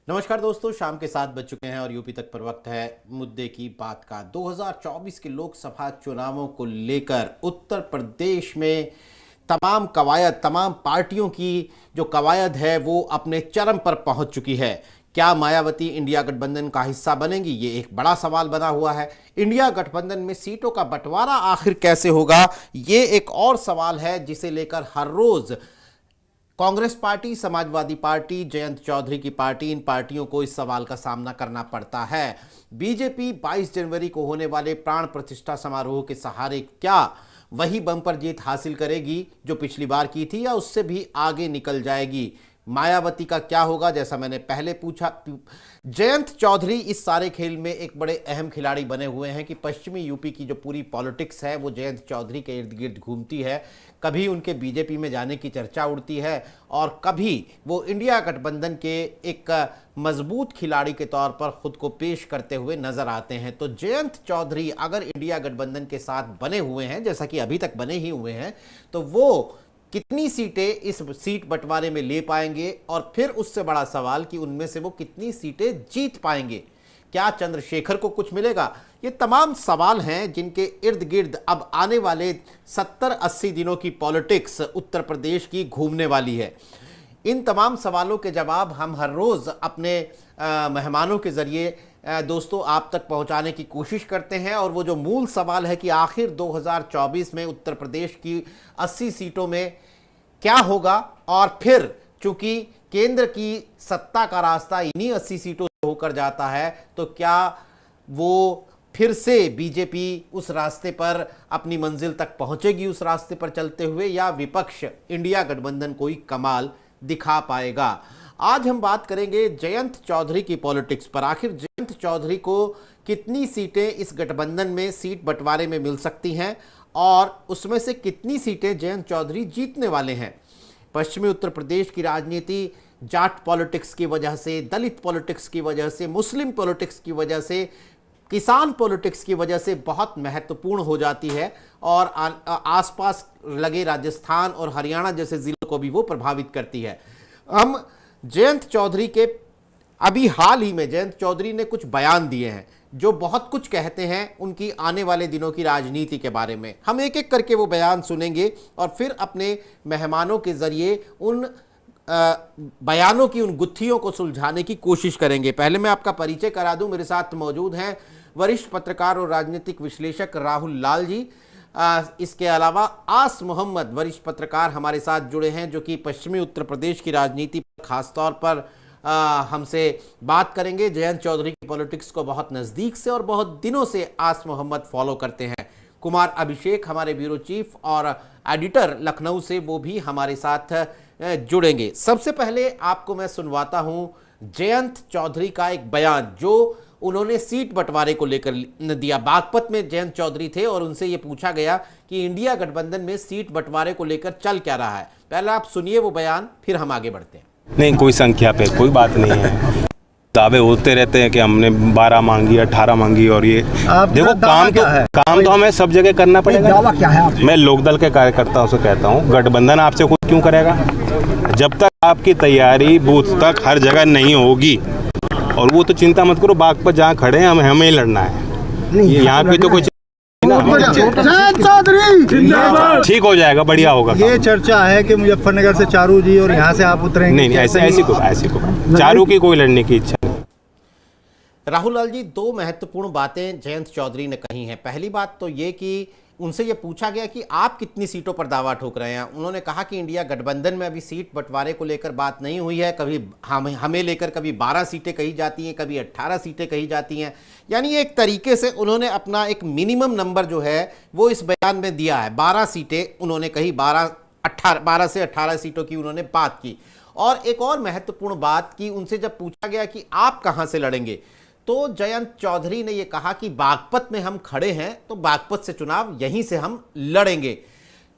नमस्कार दोस्तों, शाम के 7 बज चुके हैं और यूपी तक पर वक्त है मुद्दे की बात का। 2024 के लोकसभा चुनावों को लेकर उत्तर प्रदेश में तमाम कवायद, तमाम पार्टियों की जो कवायद है वो अपने चरम पर पहुंच चुकी है। क्या मायावती इंडिया गठबंधन का हिस्सा बनेंगी, ये एक बड़ा सवाल बना हुआ है। इंडिया गठबंधन में सीटों का बंटवारा आखिर कैसे होगा, ये एक और सवाल है जिसे लेकर हर रोज कांग्रेस पार्टी, समाजवादी पार्टी, जयंत चौधरी की पार्टी, इन पार्टियों को इस सवाल का सामना करना पड़ता है। बीजेपी 22 जनवरी को होने वाले प्राण प्रतिष्ठा समारोह के सहारे क्या वही बम्पर जीत हासिल करेगी जो पिछली बार की थी, या उससे भी आगे निकल जाएगी? मायावती का क्या होगा, जैसा मैंने पहले पूछा। जयंत चौधरी इस सारे खेल में एक बड़े अहम खिलाड़ी बने हुए हैं कि पश्चिमी यूपी की जो पूरी पॉलिटिक्स है वो जयंत चौधरी के इर्द गिर्द घूमती है। कभी उनके बीजेपी में जाने की चर्चा उड़ती है और कभी वो इंडिया गठबंधन के एक मजबूत खिलाड़ी के तौर पर खुद को पेश करते हुए नजर आते हैं। तो जयंत चौधरी अगर इंडिया गठबंधन के साथ बने हुए हैं, जैसा कि अभी तक बने ही हुए हैं, तो वो कितनी सीटें इस सीट बंटवारे में ले पाएंगे, और फिर उससे बड़ा सवाल कि उनमें से वो कितनी सीटें जीत पाएंगे। क्या चंद्रशेखर को कुछ मिलेगा? ये तमाम सवाल हैं जिनके इर्द गिर्द अब आने वाले 70-80 दिनों की पॉलिटिक्स उत्तर प्रदेश की घूमने वाली है। इन तमाम सवालों के जवाब हम हर रोज़ अपने मेहमानों के ज़रिए दोस्तों आप तक पहुंचाने की कोशिश करते हैं। और वो जो मूल सवाल है कि आखिर 2024 में उत्तर प्रदेश की 80 सीटों में क्या होगा, और फिर चूंकि केंद्र की सत्ता का रास्ता इन्हीं 80 सीटों से होकर जाता है, तो क्या वो फिर से बीजेपी उस रास्ते पर अपनी मंजिल तक पहुंचेगी उस रास्ते पर चलते हुए, या विपक्ष इंडिया गठबंधन कोई कमाल दिखा पाएगा? आज हम बात करेंगे जयंत चौधरी की पॉलिटिक्स पर। आखिर जयंत चौधरी को कितनी सीटें इस गठबंधन में सीट बंटवारे में मिल सकती हैं, और उसमें से कितनी सीटें जयंत चौधरी जीतने वाले हैं? पश्चिमी उत्तर प्रदेश की राजनीति जाट पॉलिटिक्स की वजह से, दलित पॉलिटिक्स की वजह से, मुस्लिम पॉलिटिक्स की वजह से, किसान पॉलिटिक्स की वजह से बहुत महत्वपूर्ण हो जाती है, और आसपास लगे राजस्थान और हरियाणा जैसे जिलों को भी वो प्रभावित करती है। हम जयंत चौधरी के अभी हाल ही में जयंत चौधरी ने कुछ बयान दिए हैं जो बहुत कुछ कहते हैं उनकी आने वाले दिनों की राजनीति के बारे में। हम एक एक करके वो बयान सुनेंगे और फिर अपने मेहमानों के जरिए उन बयानों की, उन गुत्थियों को सुलझाने की कोशिश करेंगे। पहले मैं आपका परिचय करा दूं, मेरे साथ मौजूद हैं वरिष्ठ पत्रकार और राजनीतिक विश्लेषक राहुल लाल जी। इसके अलावा आस मोहम्मद वरिष्ठ पत्रकार हमारे साथ जुड़े हैं, जो कि पश्चिमी उत्तर प्रदेश की राजनीति पर खासतौर पर हमसे बात करेंगे। जयंत चौधरी की पॉलिटिक्स को बहुत नज़दीक से और बहुत दिनों से आस मोहम्मद फॉलो करते हैं। कुमार अभिषेक हमारे ब्यूरो चीफ और एडिटर लखनऊ से, वो भी हमारे साथ जुड़ेंगे। सबसे पहले आपको मैं सुनवाता हूं जयंत चौधरी का एक बयान जो उन्होंने सीट बंटवारे को लेकर दिया। बागपत में जयंत चौधरी थे और उनसे यह पूछा गया कि इंडिया गठबंधन में सीट बंटवारे को लेकर चल क्या रहा है। पहले आप सुनिए वो बयान, फिर हम आगे बढ़ते हैं। नहीं, कोई संख्या पे कोई बात नहीं है। दावे होते रहते हैं कि हमने 12 मांगी, 18 मांगी, और ये देखो काम तो हमें सब जगह करना पड़ेगा। दावा क्या है? मैं लोकदल के कार्यकर्ताओं से कहता हूँ, गठबंधन आपसे कुछ क्यों करेगा जब तक आपकी तैयारी बूथ तक हर जगह नहीं होगी। और वो तो चिंता मत करो, बागपत जहाँ खड़े हैं हमें ही लड़ना है। यहाँ पे तो कुछ ठीक हो जाएगा, बढ़िया होगा। ये चर्चा है कि मुजफ्फरनगर से चारू जी और यहाँ से आप उतरेंगे। नहीं, ऐसी को चारू की कोई लड़ने की इच्छा नहीं। राहुल लाल जी, दो महत्वपूर्ण बातें जयंत चौधरी ने कही हैं। पहली बात तो ये कि उनसे ये पूछा गया कि आप कितनी सीटों पर दावा ठोक रहे हैं। उन्होंने कहा कि इंडिया गठबंधन में अभी सीट बंटवारे को लेकर बात नहीं हुई है। कभी हमें लेकर कभी 12 सीटें कही जाती हैं, कभी 18 सीटें कही जाती हैं। यानी एक तरीके से उन्होंने अपना एक मिनिमम नंबर जो है वो इस बयान में दिया है। 12 सीटें उन्होंने कही, 12 से 18 सीटों की उन्होंने बात की। और एक और महत्वपूर्ण बात कि उनसे जब पूछा गया कि आप कहाँ से लड़ेंगे, तो जयंत चौधरी ने यह कहा कि बागपत में हम खड़े हैं तो बागपत से चुनाव यहीं से हम लड़ेंगे।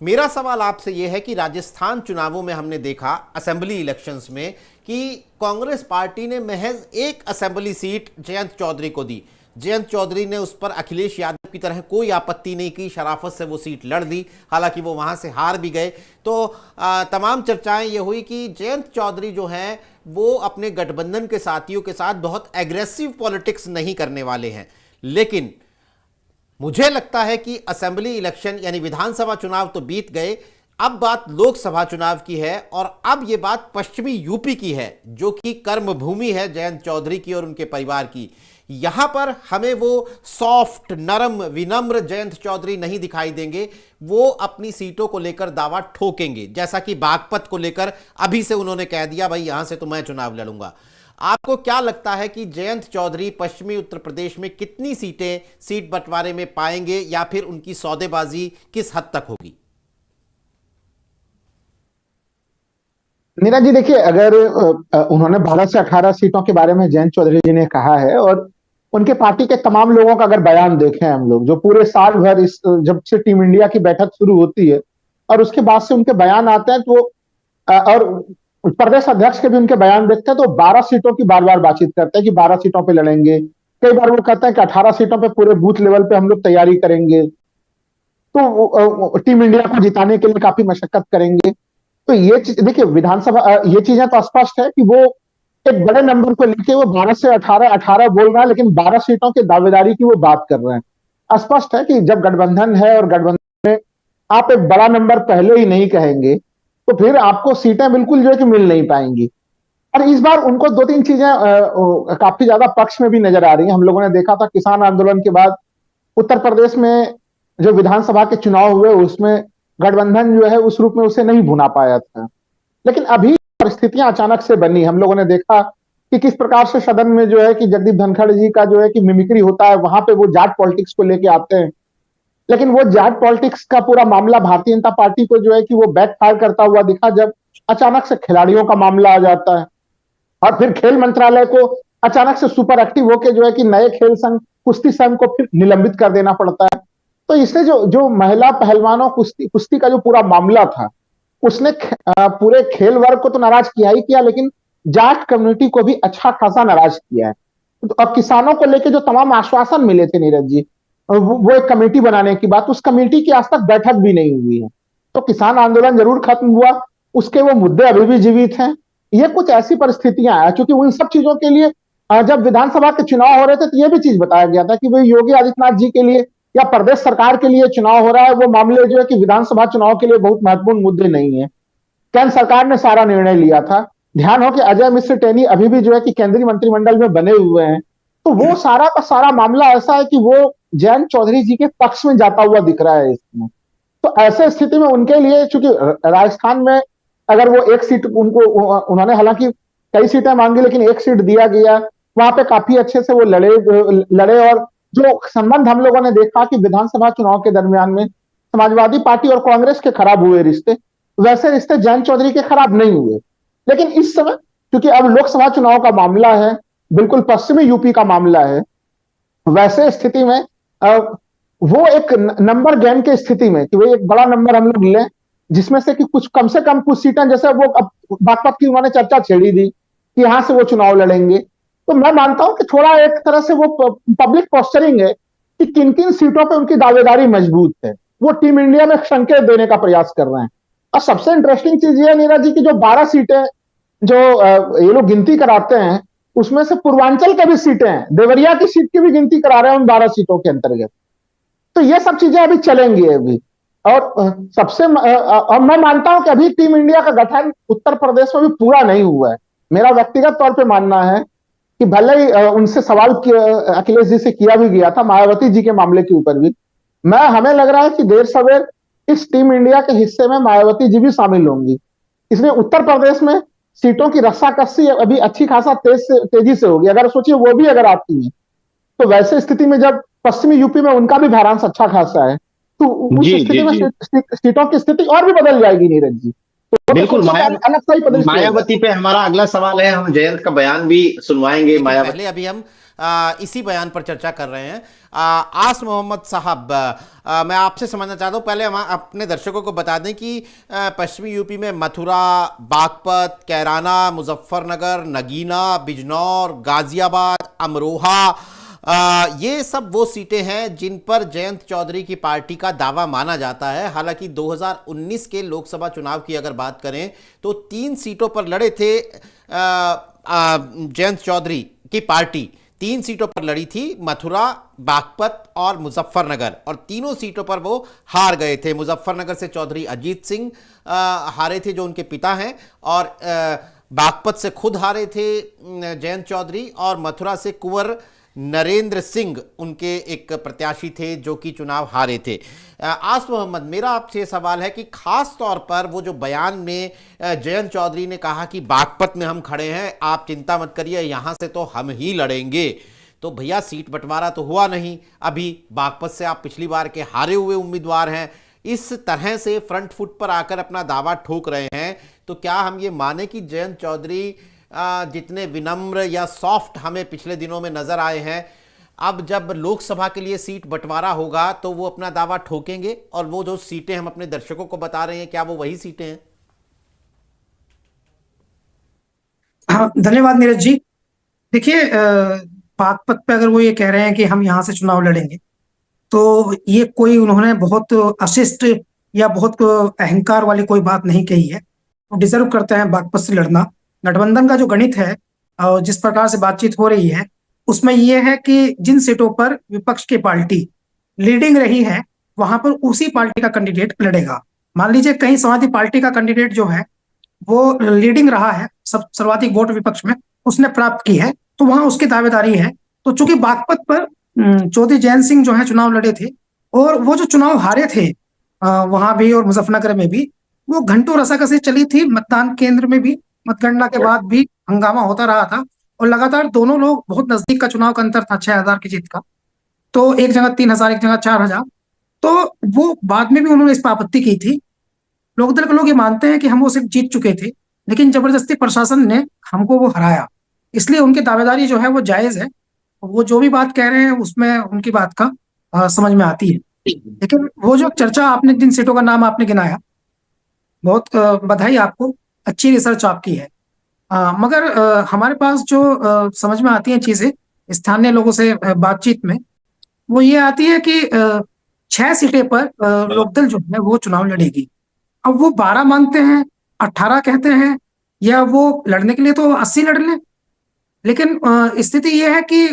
मेरा सवाल आपसे यह है कि राजस्थान चुनावों में हमने देखा, असेंबली इलेक्शंस में, कि कांग्रेस पार्टी ने महज एक असेंबली सीट जयंत चौधरी को दी, जयंत चौधरी ने उस पर अखिलेश यादव की तरह कोई आपत्ति नहीं की, शराफत से वो सीट लड़ दी, हालांकि वो वहां से हार भी गए। तो तमाम चर्चाएं ये हुई कि जयंत चौधरी जो हैं वो अपने गठबंधन के साथियों के साथ बहुत एग्रेसिव पॉलिटिक्स नहीं करने वाले हैं। लेकिन मुझे लगता है कि असेंबली इलेक्शन यानी विधानसभा चुनाव तो बीत गए, अब बात लोकसभा चुनाव की है और अब यह बात पश्चिमी यूपी की है, जो कि कर्म भूमि है जयंत चौधरी की और उनके परिवार की। यहां पर हमें वो सॉफ्ट, नरम, विनम्र जयंत चौधरी नहीं दिखाई देंगे। वो अपनी सीटों को लेकर दावा ठोकेंगे, जैसा कि बागपत को लेकर अभी से उन्होंने कह दिया भाई यहां से तो मैं चुनाव लड़ूंगा। आपको क्या लगता है कि जयंत चौधरी पश्चिमी उत्तर प्रदेश में कितनी सीटें सीट बंटवारे में पाएंगे, या फिर उनकी सौदेबाजी किस हद तक होगी? नीरज जी देखिए, अगर उन्होंने 12 से 18 सीटों के बारे में जयंत चौधरी जी ने कहा है, और उनके पार्टी के तमाम लोगों का अगर बयान देखें हम लोग, जो पूरे साल भर इस जब से टीम इंडिया की बैठक शुरू होती है और उसके बाद से उनके बयान आते हैं, तो और प्रदेश अध्यक्ष के भी उनके बयान देखते हैं, तो 12 सीटों की बार बार बातचीत करते हैं कि 12 सीटों पे लड़ेंगे। कई बार वो कहते हैं कि 18 सीटों पे पूरे बूथ लेवल पे हम लोग तैयारी करेंगे, तो टीम इंडिया को जिताने के लिए काफी मशक्कत करेंगे। तो ये देखिए, विधानसभा ये चीजें तो स्पष्ट है कि वो एक बड़े नंबर को लेके वो 12 से 18 बोल रहा है, लेकिन 12 सीटों की दावेदारी की वो बात कर रहे हैं। स्पष्ट है कि जब गठबंधन है और गठबंधन में आप एक बड़ा नंबर पहले ही नहीं कहेंगे, तो फिर आपको सीटें बिल्कुल जो है कि मिल नहीं पाएंगी। और इस बार उनको 2-3 चीजें काफी ज्यादा पक्ष में भी नजर आ रही हैं। हम लोगों ने देखा था किसान आंदोलन के बाद उत्तर प्रदेश में जो विधानसभा के चुनाव हुए, उसमें गठबंधन जो है उस रूप में उसे नहीं भुना पाया था। लेकिन अभी परिस्थितियां अचानक से बनी। हम लोगों ने देखा कि किस प्रकार से सदन में जो है कि जगदीप धनखड़ जी का जो है कि मिमिक्री होता है, वहां पे वो जाट पॉलिटिक्स को लेके आते हैं। लेकिन वो जाट पॉलिटिक्स का पूरा मामला भारतीय जनता पार्टी को जो है कि वो बैकफायर करता हुआ दिखा, जब अचानक से खिलाड़ियों का मामला आ जाता है और फिर खेल मंत्रालय को अचानक से सुपर एक्टिव होकर जो है कि नए खेल संघ, कुश्ती संघ को फिर निलंबित कर देना पड़ता है। तो इसने जो महिला पहलवानों कुश्ती का जो पूरा मामला था, उसने पूरे खेल वर्ग को तो नाराज किया ही किया, लेकिन जाट कम्युनिटी को भी अच्छा खासा नाराज किया है। तो अब किसानों को लेकर जो तमाम आश्वासन मिले थे नीरज जी, वो एक कमेटी बनाने की बात, उस कमेटी की आज तक बैठक भी नहीं हुई है। तो किसान आंदोलन जरूर खत्म हुआ, उसके वो मुद्दे अभी भी जीवित हैं। ये कुछ ऐसी परिस्थितियां हैं, क्योंकि उन सब चीजों के लिए जब विधानसभा के चुनाव हो रहे थे, तो ये भी चीज बताया गया था कि भाई योगी आदित्यनाथ जी के लिए या प्रदेश सरकार के लिए चुनाव हो रहा है, वो मामले जो है कि विधानसभा चुनाव के लिए बहुत महत्वपूर्ण मुद्दे नहीं है। केंद्र सरकार ने सारा निर्णय लिया था। ध्यान हो कि अजय मिश्र टेनी अभी भी जो है कि केंद्रीय मंत्रिमंडल में बने हुए हैं। तो वो सारा का सारा मामला ऐसा है कि वो जयंत चौधरी जी के पक्ष में जाता हुआ दिख रहा है इसमें। तो ऐसे स्थिति में उनके लिए, चूंकि राजस्थान में अगर वो एक सीट उनको, उन्होंने हालांकि कई सीटें मांगी लेकिन एक सीट दिया गया, वहां पे काफी अच्छे से वो लड़े। और जो संबंध हम लोगों ने देखा कि विधानसभा चुनाव के दरमियान में समाजवादी पार्टी और कांग्रेस के खराब हुए रिश्ते, वैसे रिश्ते जयंत चौधरी के खराब नहीं हुए। लेकिन इस समय क्योंकि अब लोकसभा चुनाव का मामला है, बिल्कुल पश्चिमी यूपी का मामला है, वैसे स्थिति में वो एक नंबर गेम की स्थिति में कि वो एक बड़ा नंबर हम लोग लें, जिसमें से कि कुछ कम से कम कुछ सीटें, जैसे वो अब बागपत की उन्होंने चर्चा छेड़ी दी कि यहां से वो चुनाव लड़ेंगे, तो मैं मानता हूं कि थोड़ा एक तरह से वो पब्लिक पोस्चरिंग है कि किन किन सीटों पे उनकी दावेदारी मजबूत है। वो टीम इंडिया में संकेत देने का प्रयास कर रहे हैं। और सबसे इंटरेस्टिंग चीज ये है नीरज जी की जो 12 सीटें जो ये लोग गिनती कराते हैं, उसमें से पूर्वांचल के भी सीटें हैं, देवरिया की सीट की भी गिनती करा रहे हैं उन 12 सीटों के अंतर्गत। तो ये सब चीजें अभी चलेंगी अभी। और सबसे और मैं मानता हूं कि अभी टीम इंडिया का गठन उत्तर प्रदेश में भी पूरा नहीं हुआ है। मेरा व्यक्तिगत तौर पे मानना है कि भले ही उनसे सवाल अखिलेश जी से किया भी गया था मायावती जी के मामले के ऊपर भी, हमें लग रहा है कि देर सवेर इस टीम इंडिया के हिस्से में मायावती जी भी शामिल होंगी। इसलिए उत्तर प्रदेश में सीटों की रस्साकसी अभी अच्छी खासा तेजी से होगी। अगर सोचिए वो भी अगर आती है, तो वैसे स्थिति में जब पश्चिमी यूपी में उनका भी भारांश अच्छा खासा है, तो उस स्थिति में सीटों की स्थिति और भी बदल जाएगी नीरज जी। तो बिल्कुल मायावती पे हमारा अगला सवाल है, हम जयंत का बयान भी सुनवाएंगे। मायावती पहले अभी हम इसी बयान पर चर्चा कर रहे हैं। आस मोहम्मद साहब, मैं आपसे समझना चाहता हूं, पहले हम अपने दर्शकों को बता दें कि पश्चिमी यूपी में मथुरा, बागपत, कैराना, मुजफ्फरनगर, नगीना, बिजनौर, गाजियाबाद, अमरोहा, ये सब वो सीटें हैं जिन पर जयंत चौधरी की पार्टी का दावा माना जाता है। हालांकि 2019 के लोकसभा चुनाव की अगर बात करें तो 3 सीटों पर लड़े थे जयंत चौधरी की पार्टी 3 सीटों पर लड़ी थी, मथुरा, बागपत और मुजफ्फरनगर, और तीनों सीटों पर वो हार गए थे। मुजफ्फरनगर से चौधरी अजीत सिंह हारे थे जो उनके पिता हैं, और बागपत से खुद हारे थे जयंत चौधरी, और मथुरा से कुंवर नरेंद्र सिंह उनके एक प्रत्याशी थे जो कि चुनाव हारे थे। आसिफ मोहम्मद, मेरा आपसे सवाल है कि खास तौर पर वो जो बयान में जयंत चौधरी ने कहा कि बागपत में हम खड़े हैं, आप चिंता मत करिए, यहां से तो हम ही लड़ेंगे, तो भैया सीट बंटवारा तो हुआ नहीं अभी, बागपत से आप पिछली बार के हारे हुए उम्मीदवार हैं, इस तरह से फ्रंट फुट पर आकर अपना दावा ठोक रहे हैं, तो क्या हम ये माने कि जयंत चौधरी जितने विनम्र या सॉफ्ट हमें पिछले दिनों में नजर आए हैं, अब जब लोकसभा के लिए सीट बंटवारा होगा तो वो अपना दावा ठोकेंगे, और वो जो सीटें हम अपने दर्शकों को बता रहे हैं क्या वो वही सीटें हैं? हाँ, धन्यवाद नीरज जी। देखिए, बागपत पे अगर वो ये कह रहे हैं कि हम यहाँ से चुनाव लड़ेंगे, तो ये कोई उन्होंने बहुत अशिष्ट या बहुत अहंकार वाली कोई बात नहीं कही है। वो डिजर्व करते हैं बागपत से लड़ना। गठबंधन का जो गणित है और जिस प्रकार से बातचीत हो रही है, उसमें यह है कि जिन सीटों पर विपक्ष की पार्टी लीडिंग रही है वहां पर उसी पार्टी का कैंडिडेट लड़ेगा। मान लीजिए कहीं समाजवादी पार्टी का कैंडिडेट जो है वो लीडिंग रहा है, सब सर्वाधिक वोट विपक्ष में उसने प्राप्त की है, तो वहां उसकी दावेदारी है। तो चूंकि बागपत पर चौधरी जयंत सिंह जो है चुनाव लड़े थे, और वो जो चुनाव हारे थे वहां भी और मुजफ्फरनगर में भी, वो घंटों रसाकसी चली थी। मतदान केंद्र में भी मतगणना के बाद भी हंगामा होता रहा था, और लगातार दोनों लोग, बहुत नजदीक का चुनाव का अंतर था 6,000 की जीत का, तो एक जगह 3,000 एक जगह 4,000, तो वो बाद में भी उन्होंने इस पर आपत्ति की थी। लोकदल के लोग ये मानते हैं कि हम वो सिर्फ जीत चुके थे, लेकिन जबरदस्ती प्रशासन ने हमको वो हराया, इसलिए उनकी दावेदारी जो है वो जायज है। वो जो भी बात कह रहे हैं उसमें उनकी बात का समझ में आती है। लेकिन वो जो चर्चा आपने, जिन सीटों का नाम आपने गिनाया, बहुत बधाई आपको, अच्छी रिसर्च आपकी है। मगर हमारे पास जो समझ में आती हैं चीजें स्थानीय लोगों से बातचीत में, वो ये आती है कि 6 सीटें पर लोकदल जो है वो चुनाव लड़ेगी। अब वो 12 मांगते हैं, 18 कहते हैं, या वो लड़ने के लिए तो 80 लड़ लें। लेकिन स्थिति ये है कि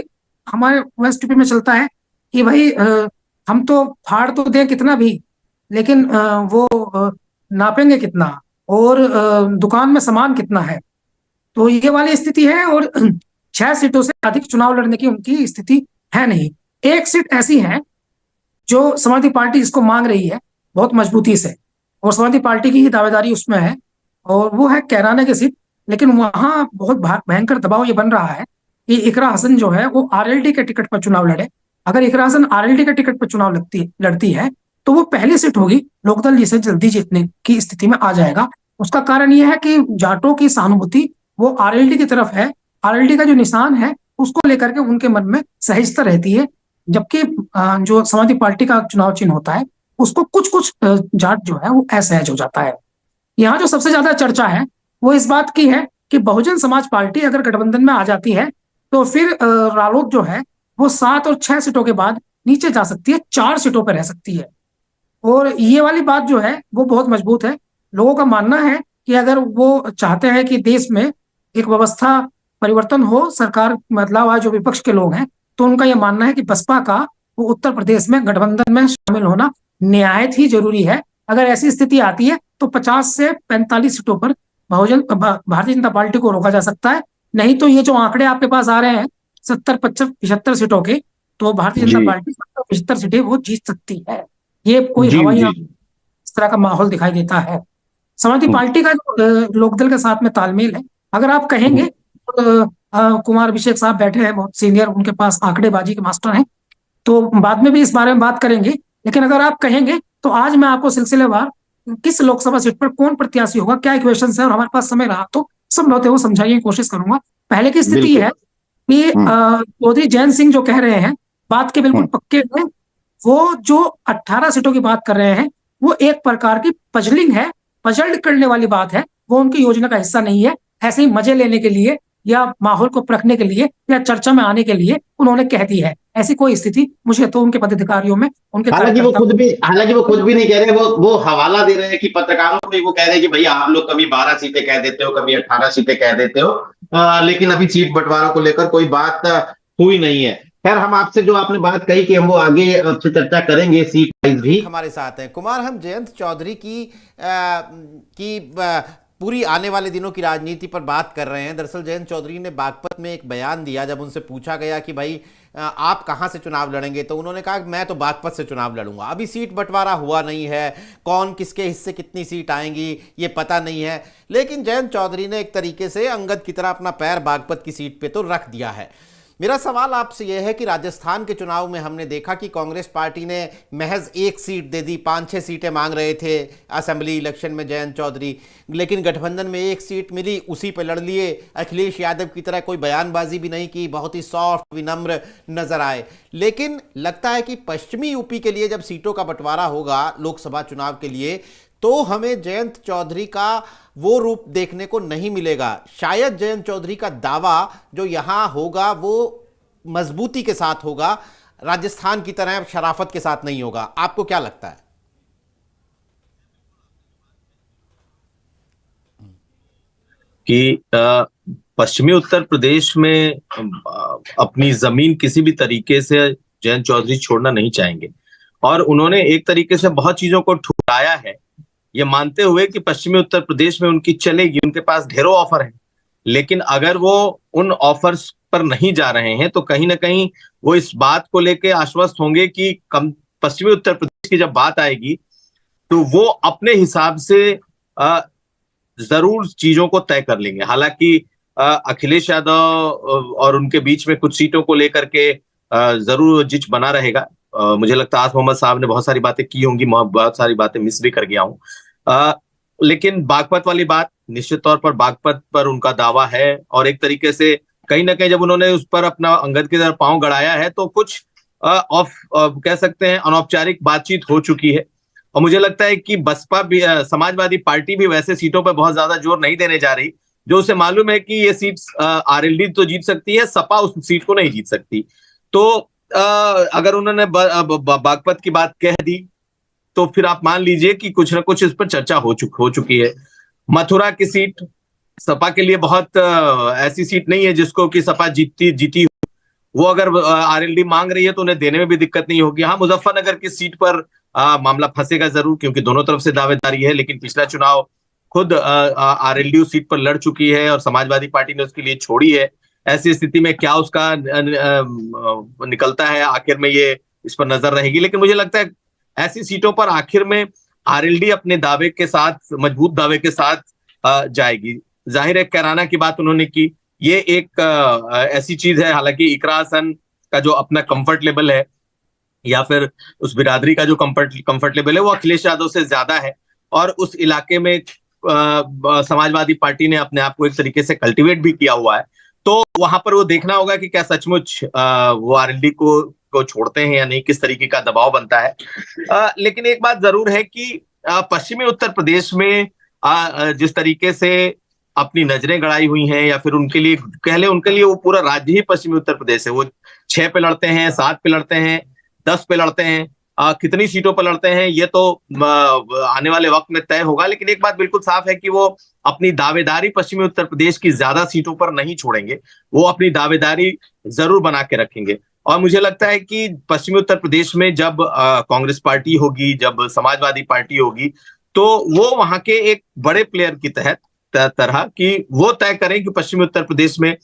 हमारे वेस्ट यूपी में चलता है कि भाई हम तो फाड़ तो दें कितना भी, लेकिन वो नापेंगे कितना, और दुकान में सामान कितना है, तो ये वाली स्थिति है। और 6 सीटों से अधिक चुनाव लड़ने की उनकी स्थिति है नहीं। एक सीट ऐसी है जो समाजवादी पार्टी इसको मांग रही है बहुत मजबूती से, और समाजवादी पार्टी की ही दावेदारी उसमें है, और वो है कैराना की सीट। लेकिन वहां बहुत भयंकर दबाव ये बन रहा है कि इकरा हसन जो है वो आरएलडी के टिकट पर चुनाव लड़े। अगर इकरा हसन आरएलडी के टिकट पर चुनाव लड़ती है तो वो पहली सीट होगी, लोकदल जिसे जल्दी जीतने की स्थिति में आ जाएगा। उसका कारण यह है कि जाटों की सहानुभूति वो आरएलडी की तरफ है, आरएलडी का जो निशान है उसको लेकर के उनके मन में सहजता रहती है, जबकि जो समाजवादी पार्टी का चुनाव चिन्ह होता है उसको कुछ कुछ जाट जो है वो असहज हो जाता है। यहाँ जो सबसे ज्यादा चर्चा है वो इस बात की है कि बहुजन समाज पार्टी अगर गठबंधन में आ जाती है तो फिर रालोद जो है वो 7 और 6 सीटों के बाद नीचे जा सकती है, 4 सीटों पर रह सकती है। और ये वाली बात जो है वो बहुत मजबूत है। लोगों का मानना है कि अगर वो चाहते हैं कि देश में एक व्यवस्था परिवर्तन हो, सरकार बदलाव आए, जो विपक्ष के लोग हैं, तो उनका यह मानना है कि बसपा का वो उत्तर प्रदेश में गठबंधन में शामिल होना निहायत ही जरूरी है। अगर ऐसी स्थिति आती है तो 50 से 45 सीटों पर भारतीय जनता पार्टी को रोका जा सकता है। नहीं तो ये जो आंकड़े आपके पास आ रहे हैं 70, 75 सीटों के, तो भारतीय जनता पार्टी 75 सीटें वो जीत सकती है। ये कोई हवाई इस तरह का माहौल दिखाई देता है। समाजवादी पार्टी का जो लोकदल के साथ में तालमेल है, अगर आप कहेंगे तो कुमार अभिषेक साहब बैठे हैं, बहुत सीनियर, उनके पास आंकड़ेबाजी के मास्टर हैं, तो बाद में भी इस बारे में बात करेंगे। लेकिन अगर आप कहेंगे तो आज मैं आपको सिलसिलेवार किस लोकसभा सीट पर कौन प्रत्याशी होगा, क्या इक्वेशन है, और हमारे पास समय रहा तो संभवतः वो समझाने की कोशिश करूंगा। पहले की स्थिति है कि चौधरी जयंत सिंह जो कह रहे हैं बात के बिल्कुल पक्के हैं। वो जो 18 सीटों की बात कर रहे हैं वो एक प्रकार की पजलिंग है, पजल्ड करने वाली बात है, वो उनकी योजना का हिस्सा नहीं है। ऐसे ही मजे लेने के लिए या माहौल को परखने के लिए या चर्चा में आने के लिए उन्होंने कह दी है। ऐसी कोई स्थिति मुझे तो उनके पदाधिकारियों में, उनके हालांकि वो खुद भी नहीं कह रहे, वो हवाला दे रहे हैं कि पत्रकारों को ही वो कह रहे हैं कि भैया आप लोग कभी 12 सीटें कह देते हो, कभी 18 सीटें कह देते हो, लेकिन अभी सीट बंटवारा को लेकर कोई बात हुई नहीं है। खैर, हम आपसे जो आपने बात कही कि हम वो आगे आपसे चर्चा करेंगे सीट वाइज भी। हमारे साथ हैं कुमार, हम जयंत चौधरी की पूरी आने वाले दिनों की राजनीति पर बात कर रहे हैं। दरअसल जयंत चौधरी ने बागपत में एक बयान दिया, जब उनसे पूछा गया कि भाई आप कहां से चुनाव लड़ेंगे, तो उन्होंने कहा मैं तो बागपत से चुनाव लड़ूंगा। अभी सीट बंटवारा हुआ नहीं है, कौन किसके हिस्से कितनी सीट आएंगी ये पता नहीं है, लेकिन जयंत चौधरी ने एक तरीके से अंगद की तरह अपना पैर बागपत की सीट पे तो रख दिया है। मेरा सवाल आपसे यह है कि राजस्थान के चुनाव में हमने देखा कि कांग्रेस पार्टी ने महज 1 सीट दे दी, 5-6 सीटें मांग रहे थे असेंबली इलेक्शन में जयंत चौधरी, लेकिन गठबंधन में 1 सीट मिली, उसी पे लड़ लिए। अखिलेश यादव की तरह कोई बयानबाजी भी नहीं की, बहुत ही सॉफ्ट विनम्र नजर आए। लेकिन लगता है कि पश्चिमी यूपी के लिए जब सीटों का बंटवारा होगा लोकसभा चुनाव के लिए, तो हमें जयंत चौधरी का वो रूप देखने को नहीं मिलेगा। शायद जयंत चौधरी का दावा जो यहां होगा वो मजबूती के साथ होगा, राजस्थान की तरह शराफत के साथ नहीं होगा। आपको क्या लगता है? कि पश्चिमी उत्तर प्रदेश में अपनी जमीन किसी भी तरीके से जयंत चौधरी छोड़ना नहीं चाहेंगे, और उन्होंने एक तरीके से बहुत चीजों को ठुकराया है, ये मानते हुए कि पश्चिमी उत्तर प्रदेश में उनकी चलेगी, उनके पास ढेरों ऑफर है, लेकिन अगर वो उन ऑफर्स पर नहीं जा रहे हैं तो कहीं ना कहीं वो इस बात को लेकर आश्वस्त होंगे कि पश्चिमी उत्तर प्रदेश की जब बात आएगी तो वो अपने हिसाब से जरूर चीजों को तय कर लेंगे। हालांकि अखिलेश यादव और उनके बीच में कुछ सीटों को लेकर के जरूर जिच बना रहेगा। मुझे लगता है आस मोहम्मद साहब ने बहुत सारी बातें की होंगी, बहुत सारी बातें मिस भी कर गया हूं, लेकिन बागपत वाली बात निश्चित तौर पर बागपत पर उनका दावा है, और एक तरीके से कहीं ना कहीं जब उन्होंने उस पर अपना अंगद की तरह पांव गड़ाया है तो कुछ कह सकते हैं अनौपचारिक बातचीत हो चुकी है। और मुझे लगता है कि बसपा भी, समाजवादी पार्टी भी वैसे सीटों पर बहुत ज्यादा जोर नहीं देने जा रही, जो उसे मालूम है कि ये सीट आरएलडी तो जीत सकती है, सपा उस सीट को नहीं जीत सकती। तो अगर उन्होंने बागपत की बात कह दी तो फिर आप मान लीजिए कि कुछ ना कुछ इस पर चर्चा हो चुकी है। मथुरा की सीट सपा के लिए बहुत ऐसी सीट नहीं है जिसको कि सपा जीती वो अगर आरएलडी मांग रही है तो उन्हें देने में भी दिक्कत नहीं होगी। हाँ, मुजफ्फरनगर की सीट पर मामला फंसेगा जरूर, क्योंकि दोनों तरफ से दावेदारी है, लेकिन पिछला चुनाव खुद आरएलडी उस सीट पर लड़ चुकी है और समाजवादी पार्टी ने उसके लिए छोड़ी है। ऐसी स्थिति में क्या उसका निकलता है आखिर में, ये इस पर नजर रहेगी। लेकिन मुझे लगता है ऐसी सीटों पर आखिर में आरएलडी अपने दावे के साथ, मजबूत दावे के साथ जाएगी। जाहिर है कैराना की बात उन्होंने की, ये एक ऐसी चीज है, हालांकि इकरा हसन का जो अपना कंफर्ट लेवल है या फिर उस बिरादरी का जो कंफर्ट लेवल है वो अखिलेश यादव से ज्यादा है, और उस इलाके में समाजवादी पार्टी ने अपने आप को एक तरीके से कल्टीवेट भी किया हुआ है। तो वहां पर वो देखना होगा कि क्या सचमुच वो आरएलडी को छोड़ते हैं या नहीं, किस तरीके का दबाव बनता है। लेकिन एक बात जरूर है कि पश्चिमी उत्तर प्रदेश में जिस तरीके से अपनी नजरें गड़ाई हुई हैं, या फिर उनके लिए कह ले, उनके लिए वो पूरा राज्य ही पश्चिमी उत्तर प्रदेश है। वो 6 पे लड़ते हैं, 7 पे लड़ते हैं, 10 पे लड़ते हैं, कितनी सीटों पर लड़ते हैं ये तो आने वाले वक्त में तय होगा। लेकिन एक बात बिल्कुल साफ है कि वो अपनी दावेदारी पश्चिमी उत्तर प्रदेश की ज्यादा सीटों पर नहीं छोड़ेंगे, वो अपनी दावेदारी जरूर बना के रखेंगे। और मुझे लगता है कि पश्चिमी उत्तर प्रदेश में जब कांग्रेस पार्टी होगी, जब समाजवादी पार्टी होगी, तो वो वहां के एक बड़े प्लेयर की तरह कि वो तय करें कि पश्चिमी उत्तर प्रदेश में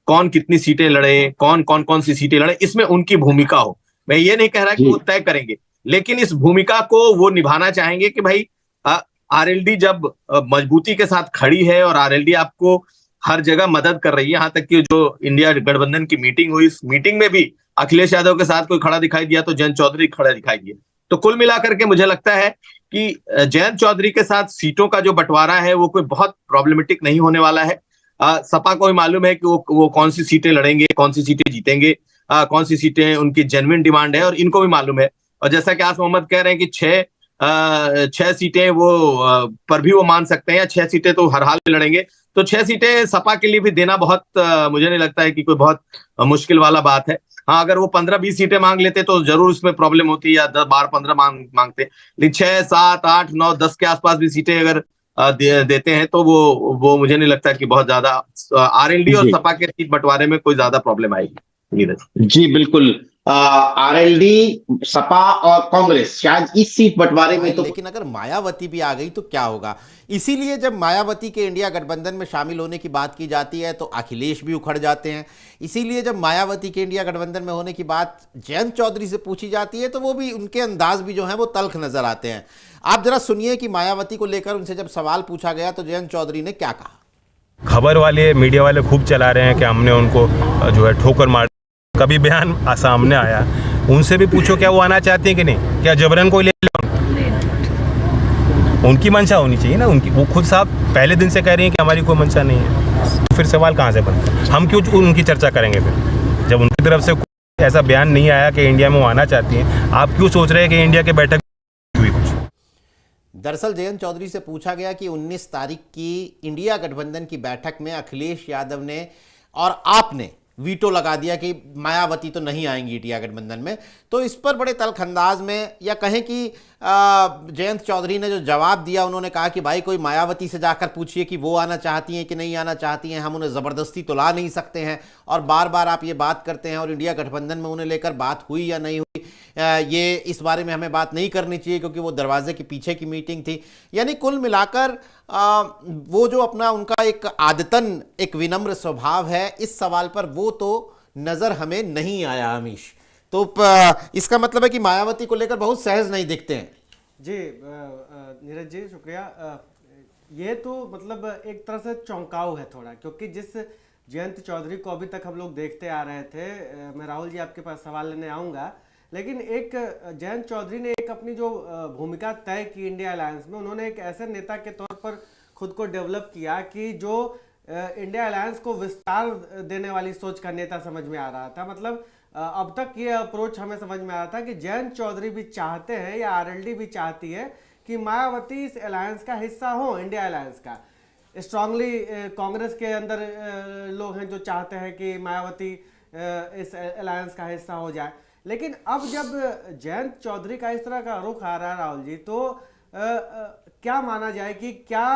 कौन कितनी सीटें लड़े, कौन सी सीटें लड़े, इसमें उनकी भूमिका हो। मैं ये नहीं कह रहा कि वो तय करेंगे, लेकिन इस भूमिका को वो निभाना चाहेंगे कि भाई आरएलडी जब मजबूती के साथ खड़ी है और आरएलडी आपको हर जगह मदद कर रही है, यहाँ तक कि जो इंडिया गठबंधन की मीटिंग हुई, इस मीटिंग में भी अखिलेश यादव के साथ कोई खड़ा दिखाई दिया तो जयंत चौधरी खड़ा दिखाई दिए। तो कुल मिलाकर के मुझे लगता है कि जयंत चौधरी के साथ सीटों का जो बंटवारा है वो कोई बहुत प्रॉब्लमेटिक नहीं होने वाला है। सपा को भी मालूम है कि वो कौन सी सीटें लड़ेंगे, कौन सी सीटें जीतेंगे, कौन सी सीटें उनकी जेन्युइन डिमांड है, और इनको भी मालूम है। और जैसा कि आस मोहम्मद कह रहे हैं कि 6 6 सीटें वो पर भी वो मान सकते हैं, या 6 सीटें तो हर हाल में लड़ेंगे। तो 6 सीटें सपा के लिए भी देना बहुत मुझे नहीं लगता है कि कोई बहुत मुश्किल वाला बात है। हाँ, अगर वो 15-20 सीटें मांग लेते तो जरूर उसमें प्रॉब्लम होती, या 12-15 मांगते, लेकिन 6, 7, 8, 9, 10 के आसपास भी सीटें अगर देते हैं तो वो मुझे नहीं लगता कि बहुत ज्यादा आरएलडी और जी सपा के सीट बंटवारे में कोई ज्यादा प्रॉब्लम आएगी। नीरज जी बिल्कुल। आरएलडी, सपा और कांग्रेस शायद इस सीट बंटवारे में तो लेकिन अगर मायावती भी आ गई तो क्या होगा? इसीलिए जब मायावती के इंडिया गठबंधन में शामिल होने की बात की जाती है तो अखिलेश भी उखड़ जाते हैं। इसीलिए जब मायावती के इंडिया गठबंधन में होने की बात जयंत चौधरी से पूछी जाती है तो वो भी, उनके अंदाज भी जो है वो तल्ख नजर आते हैं। आप जरा सुनिए कि मायावती को लेकर उनसे जब सवाल पूछा गया तो जयंत चौधरी ने क्या कहा। खबर वाले, मीडिया वाले खूब चला रहे हैं कि हमने उनको जो है ठोकर मार, कभी बयान सामने आया? उनसे भी पूछो क्या वो आना चाहती हैं कि नहीं, क्या जबरन कोई ले लो? उनकी मंशा होनी चाहिए ना उनकी। वो खुद साहब पहले दिन से कह रही हैं कि हमारी कोई मंशा नहीं है, तो फिर सवाल कहाँ से बनता है? हम क्यों उनकी चर्चा करेंगे फिर, जब उनकी तरफ से कोई ऐसा बयान नहीं आया कि इंडिया में वो आना चाहती हैं? आप क्यों सोच रहे हैं कि इंडिया की बैठक हुई कुछ? दरअसल जयंत चौधरी से पूछा गया कि 19 तारीख की इंडिया गठबंधन की बैठक में अखिलेश यादव ने और आपने वीटो लगा दिया कि मायावती तो नहीं आएंगी इंडिया गठबंधन में। तो इस पर बड़े तल्खअंदाज में, या कहें कि जयंत चौधरी ने जो जवाब दिया, उन्होंने कहा कि भाई कोई मायावती से जाकर पूछिए कि वो आना चाहती हैं कि नहीं आना चाहती हैं, हम उन्हें ज़बरदस्ती तो ला नहीं सकते हैं। और बार बार आप ये बात करते हैं और इंडिया गठबंधन में उन्हें लेकर बात हुई या नहीं हुई, ये इस बारे में हमें बात नहीं करनी चाहिए क्योंकि वो दरवाजे के पीछे की मीटिंग थी। यानी कुल मिलाकर वो जो अपना उनका एक आदतन एक विनम्र स्वभाव है, इस सवाल पर वो तो नज़र हमें नहीं आया अमीश। तो इसका मतलब है कि मायावती को लेकर बहुत सहज नहीं दिखते हैं। जी नीरज जी शुक्रिया। ये तो मतलब एक तरह से चौंकाव है थोड़ा, क्योंकि जिस जयंत चौधरी को अभी तक हम लोग देखते आ रहे थे, मैं राहुल जी आपके पास सवाल लेने आऊँगा, लेकिन एक जयंत चौधरी ने एक अपनी जो भूमिका तय की इंडिया अलायंस में, उन्होंने एक ऐसे नेता के तौर पर खुद को डेवलप किया कि जो इंडिया अलायंस को विस्तार देने वाली सोच का नेता समझ में आ रहा था। मतलब अब तक ये अप्रोच हमें समझ में आ रहा था कि जयंत चौधरी भी चाहते हैं या आरएलडी भी चाहती है कि मायावती इस अलायंस का हिस्सा हो, इंडिया अलायंस का। स्ट्रांगली कांग्रेस के अंदर लोग हैं जो चाहते हैं कि मायावती इस अलायंस का हिस्सा हो जाए। लेकिन अब जब जयंत चौधरी का इस तरह का रुख आ रहा है राहुल जी, तो क्या माना जाए कि क्या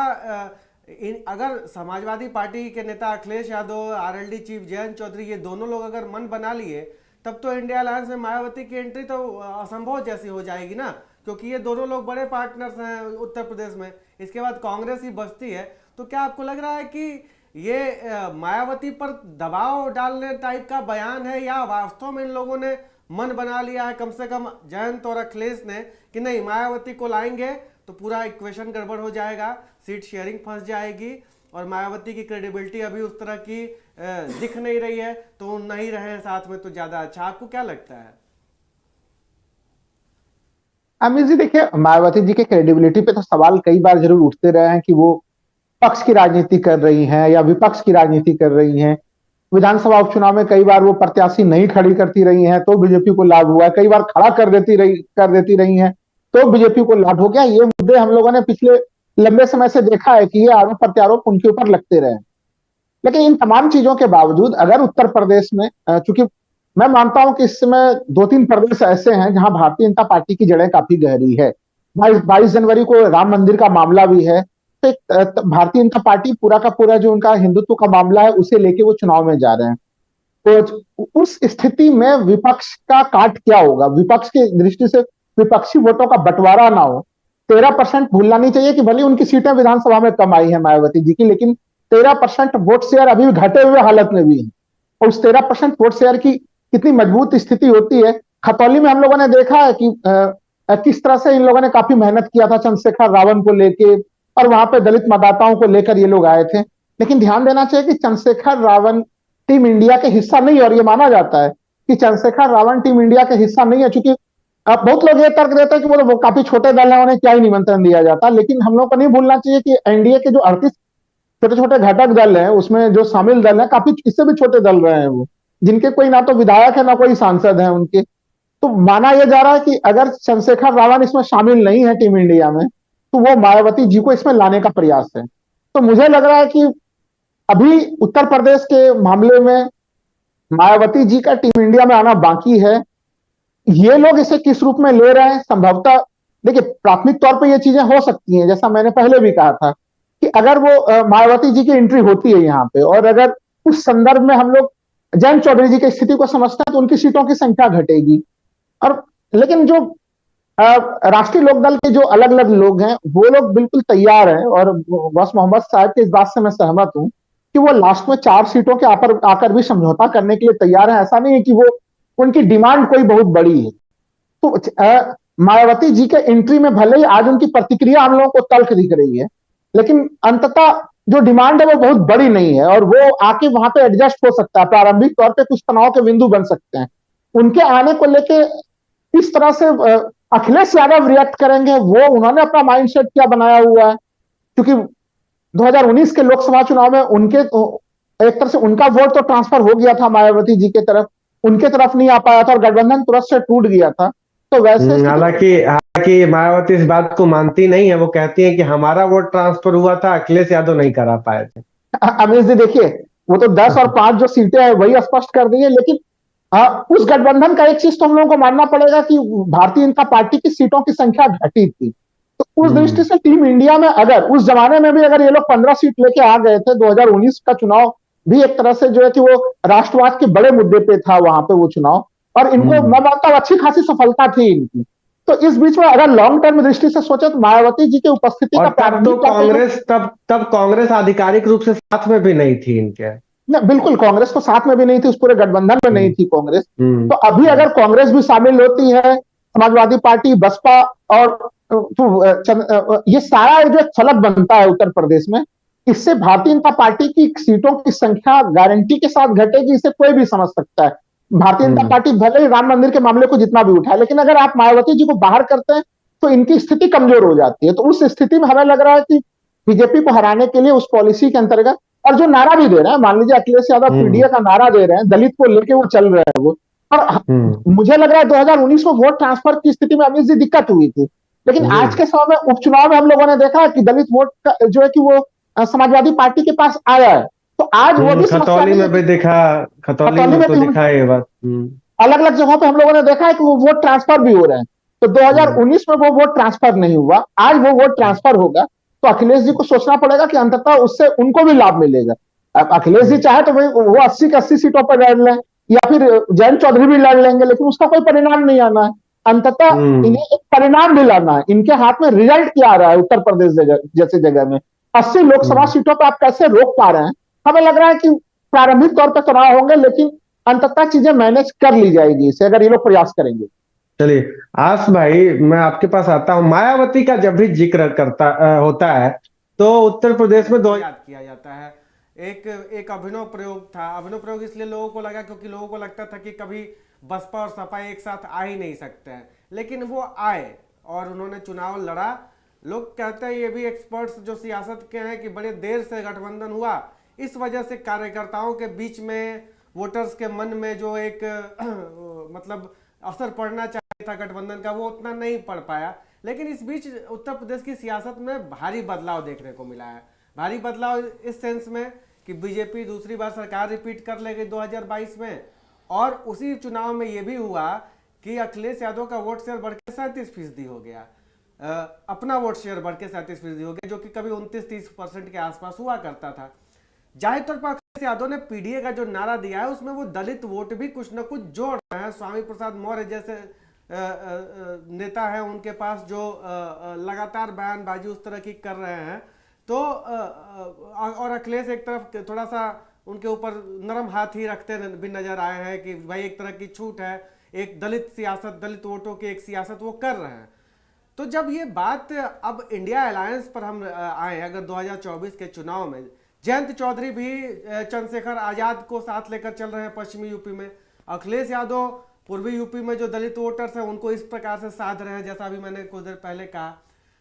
अगर समाजवादी पार्टी के नेता अखिलेश यादव, आरएलडी चीफ जयंत चौधरी, ये दोनों लोग अगर मन बना लिए, तब तो इंडिया अलायंस में मायावती की एंट्री तो असंभव जैसी हो जाएगी ना, क्योंकि ये दोनों लोग बड़े पार्टनर्स हैं उत्तर प्रदेश में। इसके बाद कांग्रेस ही बचती है। तो क्या आपको लग रहा है कि ये मायावती पर दबाव डालने टाइप का बयान है, या वास्तव में इन लोगों ने मन बना लिया है, कम से कम जयंत और अखिलेश ने, कि नहीं मायावती को लाएंगे तो पूरा इक्वेशन गड़बड़ हो जाएगा, सीट शेयरिंग फंस जाएगी, और मायावती की क्रेडिबिलिटी अभी उस तरह की दिख नहीं रही है, तो नहीं रहे साथ में तो ज्यादा अच्छा। आपको क्या लगता है? अमित जी देखिए, मायावती जी के क्रेडिबिलिटी पे तो सवाल कई बार जरूर उठते रहे हैं कि वो पक्ष की राजनीति कर रही हैं या विपक्ष की राजनीति कर रही हैं। विधानसभा उपचुनाव में कई बार वो प्रत्याशी नहीं खड़ी करती रही हैं तो बीजेपी को लाभ हुआ है, कई बार खड़ा कर देती रही हैं तो बीजेपी को लाभ हो गया। ये मुद्दे हम लोगों ने पिछले लंबे समय से देखा है कि ये आरोप प्रत्यारोप उनके ऊपर लगते रहे। लेकिन इन तमाम चीजों के बावजूद अगर उत्तर प्रदेश में, चूंकि मैं मानता हूं कि इस समय 2-3 प्रदेश ऐसे हैं जहां भारतीय जनता पार्टी की जड़ें काफी गहरी है। 22 जनवरी को राम मंदिर का मामला भी है, तो भारतीय जनता पार्टी पूरा का पूरा जो उनका हिंदुत्व का मामला है उसे लेके वो चुनाव में जा रहे हैं। तो उस स्थिति में विपक्ष का काट क्या होगा? विपक्ष की दृष्टि से विपक्षी वोटों का बंटवारा ना हो। 13% भूलना नहीं चाहिए कि भले उनकी सीटें विधानसभा में कम आई है मायावती जी की, लेकिन 13% वोट शेयर अभी घटे हुए हालत में भी है। और उस 13% वोट शेयर की कितनी मजबूत स्थिति होती है। खतौली में हम लोगों ने देखा है कि किस तरह से इन लोगों ने काफी मेहनत किया था चंद्रशेखर रावण को लेके, और वहां पे दलित मतदाताओं को लेकर ये लोग आए थे। लेकिन ध्यान देना चाहिए कि चंद्रशेखर रावण टीम इंडिया के हिस्सा नहीं, और ये माना जाता है कि चंद्रशेखर रावण टीम इंडिया के हिस्सा नहीं है, चूंकि अब बहुत लोग ये तर्क देते हैं कि वो काफी छोटे दल है, उन्हें क्या ही निमंत्रण दिया जाता। लेकिन हम लोग को नहीं भूलना चाहिए कि एनडीए के जो 38 छोटे छोटे घटक दल हैं उसमें जो शामिल दल हैं काफी इससे भी छोटे दल रहे हैं वो, जिनके कोई ना तो विधायक है ना कोई सांसद है उनके। तो माना यह जा रहा है कि अगर चंद्रशेखर रावण इसमें शामिल नहीं है टीम इंडिया में, तो वो मायावती जी को इसमें लाने का प्रयास है। तो मुझे लग रहा है कि अभी उत्तर प्रदेश के मामले में मायावती जी का टीम इंडिया में आना बाकी है। ये लोग इसे किस रूप में ले रहे हैं, संभवतः देखिए प्राथमिक तौर पे ये चीजें हो सकती हैं, जैसा मैंने पहले भी कहा था कि अगर वो मायावती जी की एंट्री होती है यहाँ पे, और अगर उस संदर्भ में हम लोग जयंत चौधरी जी की स्थिति को समझते हैं, तो उनकी सीटों की संख्या घटेगी। और लेकिन जो राष्ट्रीय लोकदल के जो अलग अलग लोग हैं, वो लोग बिल्कुल तैयार हैं, और बस मोहम्मद साहब की इस बात से मैं सहमत हूं कि वो लास्ट में 4 सीटों के आकर भी समझौता करने के लिए तैयार है। ऐसा नहीं है कि वो उनकी डिमांड कोई बहुत बड़ी है। तो मायावती जी के एंट्री में भले ही आज उनकी प्रतिक्रिया हम लोगों को तल्ख दिख रही है, लेकिन अंततः जो डिमांड है वो बहुत बड़ी नहीं है, और वो आके वहां पे एडजस्ट हो सकता है। प्रारंभिक तौर पे कुछ तनाव के बिंदु बन सकते हैं। उनके आने को लेके इस तरह से अखिलेश यादव रिएक्ट करेंगे, वो उन्होंने अपना माइंडसेट क्या बनाया हुआ है, क्योंकि 2019 के लोकसभा चुनाव में उनके एक तरह से उनका वोट तो ट्रांसफर हो गया था मायावती जी की तरफ, उनके तरफ नहीं आ पाया था और गठबंधन तुरंत से टूट गया था। तो वैसे हालांकि मायावती इस बात को मानती नहीं है। वो कहती है कि हमारा वोट ट्रांसफर हुआ था, अखिलेश यादव नहीं करा पाए थे। अमीश जी देखिए, वो तो 10 और 5 जो सीटें हैं वही स्पष्ट कर दी है, लेकिन उस गठबंधन का एक चीज तो हम लोगों को मानना पड़ेगा कि भारतीय जनता पार्टी की सीटों की संख्या घटी थी। तो उस दृष्टि से टीम इंडिया में अगर उस जमाने में भी अगर ये लोग 15 सीट लेके आ गए थे, 2019 का चुनाव भी एक तरह से जो है कि वो राष्ट्रवाद के बड़े मुद्दे पे था वहां पे वो चुनाव, और इनको मैं मानता हूं अच्छी खासी सफलता थी इनकी। तो इस बीच में अगर लॉन्ग टर्म दृष्टि से सोचे तो मायावती जी की उपस्थिति का तब कांग्रेस आधिकारिक रूप से साथ में भी नहीं थी इनके। बिल्कुल, कांग्रेस तो साथ में भी नहीं थी, उस पूरे गठबंधन में नहीं थी कांग्रेस। तो अभी अगर कांग्रेस भी शामिल होती है, समाजवादी पार्टी, बसपा, और तो ये सारा जो एक फलक बनता है उत्तर प्रदेश में, इससे भारतीय जनता पार्टी की सीटों की संख्या गारंटी के साथ घटेगी, इसे कोई भी समझ सकता है। भारतीय जनता पार्टी भले ही राम मंदिर के मामले को जितना भी उठाए, लेकिन अगर आप मायावती जी को बाहर करते हैं तो इनकी स्थिति कमजोर हो जाती है। तो उस स्थिति में हमें लग रहा है कि बीजेपी को हराने के लिए उस पॉलिसी के अंतर्गत, और जो नारा भी दे रहे हैं, मान लीजिए अखिलेश यादव पीडीए का नारा दे रहे हैं, दलित को लेके वो चल रहे हैं वो, और मुझे लग रहा है 2019 में वोट ट्रांसफर की स्थिति में अमीश जी दिक्कत हुई थी, लेकिन आज के समय में उपचुनाव में हम लोगों ने देखा कि दलित वोट का जो है कि वो समाजवादी पार्टी के पास आया है। तो आज वो भी खतौली में भी देखा, खतौली में तो दिखा ये बात। अलग अलग जगहों पे हम लोगों ने देखा है कि वो वोट ट्रांसफर भी हो रहे हैं। तो 2019 में वो वोट ट्रांसफर नहीं हुआ, आज वो वोट ट्रांसफर होगा। तो अखिलेश जी को सोचना पड़ेगा कि अंततः उससे उनको भी लाभ मिलेगा। अब अखिलेश जी चाहे तो वो 80 की 80 सीटों पर लड़ लें, या फिर जयंत चौधरी भी लड़ लेंगे, लेकिन उसका कोई परिणाम नहीं आना है। अंततः इन्हें एक परिणाम भी लाना है। इनके हाथ में रिजल्ट क्या आ रहा है उत्तर प्रदेश जैसे जगह में 80 लोकसभा सीटों पर आप कैसे रोक पा रहे हैं। हमें लग रहा है कि प्रारंभिक तौर पर तनाव होंगे, लेकिन अंततः चीजें मैनेज कर ली जाएगी इसे, अगर ये लोग प्रयास करेंगे। चलिए आस भाई, मैं आपके पास आता हूं। मायावती का जब भी जिक्र होता है तो उत्तर प्रदेश में याद किया जाता है। एक अभिनव प्रयोग था। अभिनव प्रयोग इसलिए लोगों को लगा क्योंकि लोगों को लगता था कि कभी बसपा और सपा एक साथ आ ही नहीं सकते हैं, लेकिन वो आए और उन्होंने चुनाव लड़ा। लोग कहते हैं, ये भी एक्सपर्ट्स जो सियासत के हैं, कि बड़े देर से गठबंधन हुआ, इस वजह से कार्यकर्ताओं के बीच में, वोटर्स के मन में जो एक मतलब असर पड़ना चाहिए था गठबंधन का, वो उतना नहीं पड़ पाया। लेकिन इस बीच उत्तर प्रदेश की सियासत में भारी बदलाव देखने को मिला है। भारी बदलाव इस सेंस में कि बीजेपी दूसरी बार सरकार रिपीट कर लेगी 2022 में, और उसी चुनाव में ये भी हुआ कि अखिलेश यादव का वोट शेयर बढ़कर 37% हो गया। अपना वोट शेयर बढ़ के 37% हो गया, जो कि कभी 29-30% के आसपास हुआ करता था। जाहिर तौर पर अखिलेश यादव ने पीडीए का जो नारा दिया है, उसमें वो दलित वोट भी कुछ न कुछ जोड़ रहे हैं। स्वामी प्रसाद मौर्य जैसे नेता है उनके पास, जो लगातार बयानबाजी उस तरह की कर रहे हैं। तो और अखिलेश एक तरफ थोड़ा सा उनके ऊपर नरम हाथ ही रखते भी नजर आए हैं कि भाई एक तरह की छूट है, एक दलित सियासत, दलित वोटों की एक सियासत वो कर रहे हैं। तो जब ये बात अब इंडिया अलायंस पर हम आए, अगर 2024 के चुनाव में जयंत चौधरी भी चंद्रशेखर आजाद को साथ लेकर चल रहे हैं पश्चिमी यूपी में, अखिलेश यादव पूर्वी यूपी में जो दलित वोटर्स हैं उनको इस प्रकार से साध रहे हैं, जैसा अभी मैंने कुछ देर पहले कहा।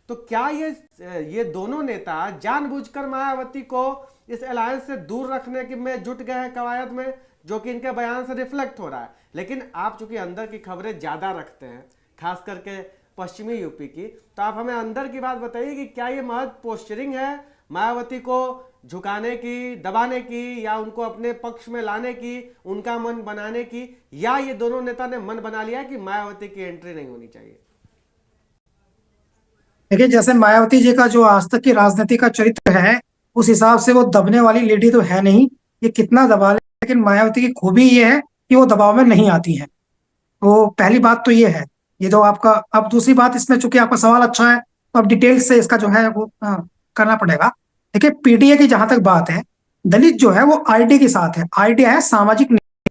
तो क्या ये दोनों नेता जानबूझकर मायावती को इस अलायंस से दूर रखने की में जुट गए हैं कवायद में, जो कि इनके बयान से रिफ्लेक्ट हो रहा है। लेकिन आप चूंकि अंदर की खबरें ज़्यादा रखते हैं, खास करके पश्चिमी यूपी की, तो आप हमें अंदर की बात बताइए कि क्या ये महज पोस्चरिंग है मायावती को झुकाने की, दबाने की, या उनको अपने पक्ष में लाने की, उनका मन बनाने की, या ये दोनों नेता ने मन बना लिया कि मायावती की एंट्री नहीं होनी चाहिए? देखिए, जैसे मायावती जी का जो आज तक की राजनीति का चरित्र है, उस हिसाब से वो दबने वाली लेडी तो है नहीं। ये कितना दबा ले, लेकिन मायावती की खूबी ये है कि वो दबाव में नहीं आती है। तो पहली बात तो ये है। ये जो आपका, अब दूसरी बात इसमें, चूंकि आपका सवाल अच्छा है तो अब डिटेल से इसका जो है वो करना पड़ेगा। देखिए, पीडीए की जहां तक बात है, दलित जो है वो आईडी के साथ है। आईडी है सामाजिक न्याय।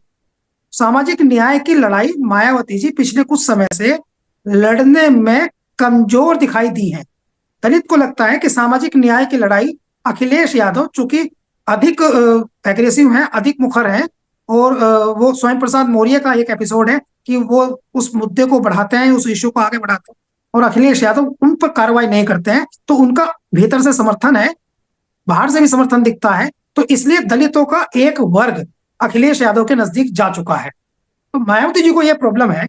सामाजिक न्याय की लड़ाई मायावती जी पिछले कुछ समय से लड़ने में कमजोर दिखाई दी है। दलित को लगता है कि सामाजिक न्याय की लड़ाई अखिलेश यादव चूंकि अधिक एग्रेसिव हैं, अधिक मुखर हैं, और वो स्वयं प्रसाद मौर्य का एक एपिसोड है कि वो उस मुद्दे को बढ़ाते हैं, उस इश्यू को आगे बढ़ाते हैं, और अखिलेश यादव उन पर कार्रवाई नहीं करते हैं। तो उनका भीतर से समर्थन है, बाहर से भी समर्थन दिखता है। तो इसलिए दलितों का एक वर्ग अखिलेश यादव के नजदीक जा चुका है। तो मायावती जी को यह प्रॉब्लम है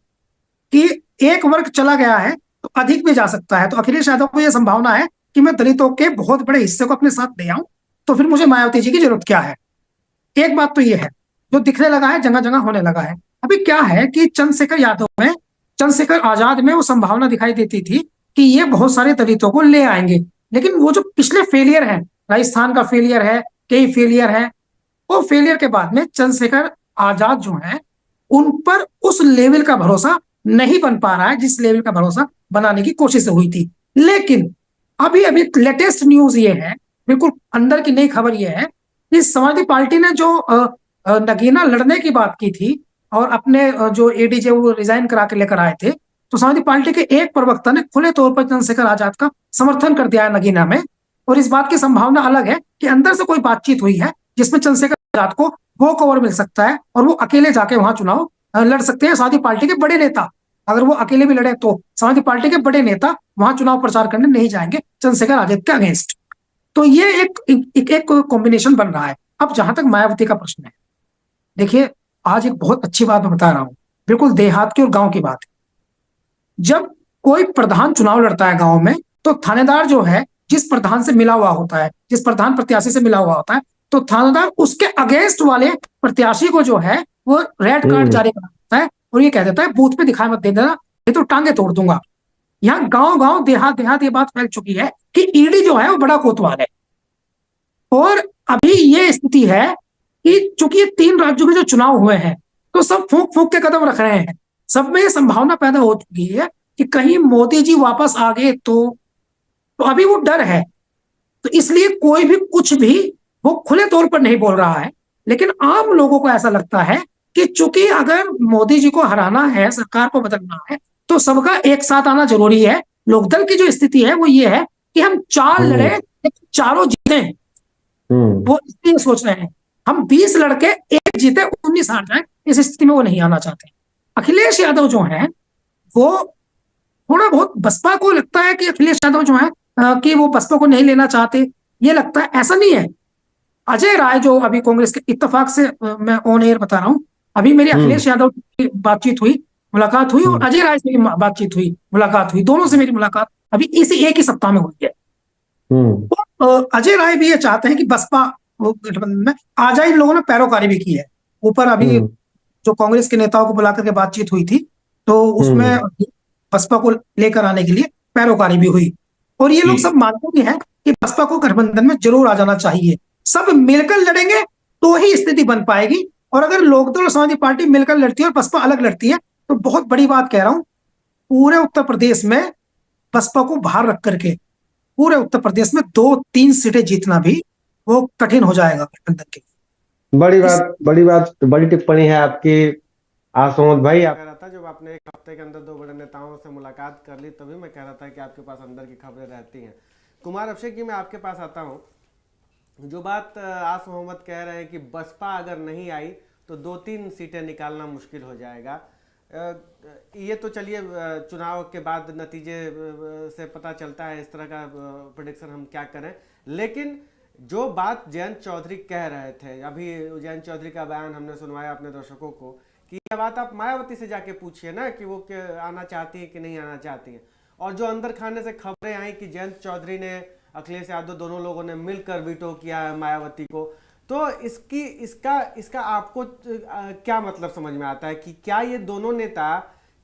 कि एक वर्ग चला गया है तो अधिक भी जा सकता है। तो अखिलेश यादव को यह संभावना है कि मैं दलितों के बहुत बड़े हिस्से को अपने साथ ले आऊं, तो फिर मुझे मायावती जी की जरूरत क्या है। एक बात तो यह है जो दिखने लगा है, जगह जगह होने लगा है। अभी क्या है कि चंद्रशेखर यादव में, चंद्रशेखर आजाद में वो संभावना दिखाई देती थी कि ये बहुत सारे दलितों को ले आएंगे। लेकिन वो जो पिछले फेलियर है, राजस्थान का फेलियर है, कई फेलियर है, वो फेलियर के बाद में चंद्रशेखर आजाद जो है उन पर उस लेवल का भरोसा नहीं बन पा रहा है जिस लेवल का भरोसा बनाने की कोशिश हुई थी। लेकिन अभी अभी लेटेस्ट न्यूज ये है, बिल्कुल अंदर की नई खबर ये है कि समाजवादी पार्टी ने जो नगीना लड़ने की बात की थी और अपने जो एडीजे वो रिजाइन करा के लेकर आए थे, तो समाजवादी पार्टी के एक प्रवक्ता ने खुले तौर पर चंद्रशेखर आजाद का समर्थन कर दिया है नगीना में। और इस बात की संभावना अलग है कि अंदर से कोई बातचीत हुई है जिसमें चंद्रशेखर आजाद को वो कवर मिल सकता है और वो अकेले जाके वहां चुनाव लड़ सकते हैं। समाजवादी पार्टी के बड़े नेता अगर वो अकेले भी लड़े तो समाजवादी पार्टी के बड़े नेता वहां चुनाव प्रचार करने नहीं जाएंगे चंद्रशेखर आजाद के अगेंस्ट। तो ये एक कॉम्बिनेशन बन रहा है। अब जहां तक मायावती का प्रश्न है, देखिए आज एक बहुत अच्छी बात मैं बता रहा हूं, बिल्कुल देहात की और गांव की बात है। जब कोई प्रधान चुनाव लड़ता है गांव में, तो थानेदार जो है जिस प्रधान से मिला हुआ होता है, जिस प्रधान प्रत्याशी से मिला हुआ होता है, तो थानेदार उसके अगेंस्ट वाले प्रत्याशी को जो है वो रेड कार्ड जारी करता है और ये कह देता है बूथ पे दिखाई मत दे देना, ये तो टांगे तोड़ दूंगा। यहाँ गांव गांव देहात देहात ये बात फैल चुकी है कि ईडी जो है वो बड़ा कोतवाल है। और अभी ये स्थिति है कि चूंकि ये 3 राज्यों में जो चुनाव हुए हैं तो सब फूंक फूंक के कदम रख रहे हैं। सब में ये संभावना पैदा हो चुकी है कि कहीं मोदी जी वापस आ गए तो अभी वो डर है। तो इसलिए कोई भी कुछ भी वो खुले तौर पर नहीं बोल रहा है। लेकिन आम लोगों को ऐसा लगता है कि चूंकि अगर मोदी जी को हराना है, सरकार को बदलना है, तो सबका एक साथ आना जरूरी है। लोकदल की जो स्थिति है वो ये है कि हम 4 लड़े, चारों जीते। वो इसलिए सोच रहे हैं हम 20 लड़के 1 जीते 19 हार जाए, इस स्थिति में वो नहीं आना चाहते। अखिलेश यादव जो है वो थोड़ा बहुत, बसपा को लगता है कि अखिलेश यादव जो है कि वो बसपा को नहीं लेना चाहते, ये लगता है। ऐसा नहीं है। अजय राय जो अभी कांग्रेस के, इत्तेफाक से मैं ऑन एयर बता रहा हूं, अभी मेरी अखिलेश यादव की बातचीत हुई, मुलाकात हुई, और अजय राय से बातचीत हुई, मुलाकात हुई, दोनों से मेरी मुलाकात अभी इसी एक ही सप्ताह में हुई है। तो अजय राय भी ये चाहते हैं कि बसपा गठबंधन में आ जाए। इन लोगों ने पैरोकारी भी की है ऊपर। अभी जो कांग्रेस के नेताओं को बुला करके बातचीत हुई थी तो उसमें बसपा को लेकर आने के लिए पैरोकारी भी हुई। और ये लोग सब मानते भी हैं कि बसपा को गठबंधन में जरूर आ जाना चाहिए। सब मिलकर लड़ेंगे तो ही स्थिति बन पाएगी। और अगर लोकदल और समाजवादी पार्टी मिलकर लड़ती है और बसपा अलग लड़ती है तो बहुत बड़ी बात कह रहा हूं, पूरे उत्तर प्रदेश में बसपा को बाहर रख करके पूरे उत्तर प्रदेश में 2-3 सीटें जीतना भी वो कठिन हो जाएगा गठबंधन के। बड़ी टिप्पणी है आपकी आसमत भाई। कह रहा था जब आपने 1 हफ्ते के अंदर 2 बड़े नेताओं से मुलाकात कर ली, तभी मैं कह रहा था कि आपके पास अंदर की खबरें रहती हैं। कुमार अभिषेक जी, मैं आपके पास आता हूं। जो बात आस मोहम्मद कह रहे हैं कि बसपा अगर नहीं आई तो 2-3 सीटें निकालना मुश्किल हो जाएगा, ये तो चलिए चुनाव के बाद नतीजे से पता चलता है, इस तरह का प्रेडिक्शन हम क्या करें। लेकिन जो बात जयंत चौधरी कह रहे थे, अभी जयंत चौधरी का बयान हमने सुनवाया अपने दर्शकों को कि यह बात आप मायावती से जाके पूछिए ना कि वो आना चाहती है कि नहीं आना चाहती है। और जो अंदर खाने से खबरें आई कि जयंत चौधरी ने, अखिलेश यादव, दोनों लोगों ने मिलकर वीटो किया है मायावती को, तो इसका आपको क्या मतलब समझ में आता है कि क्या ये दोनों नेता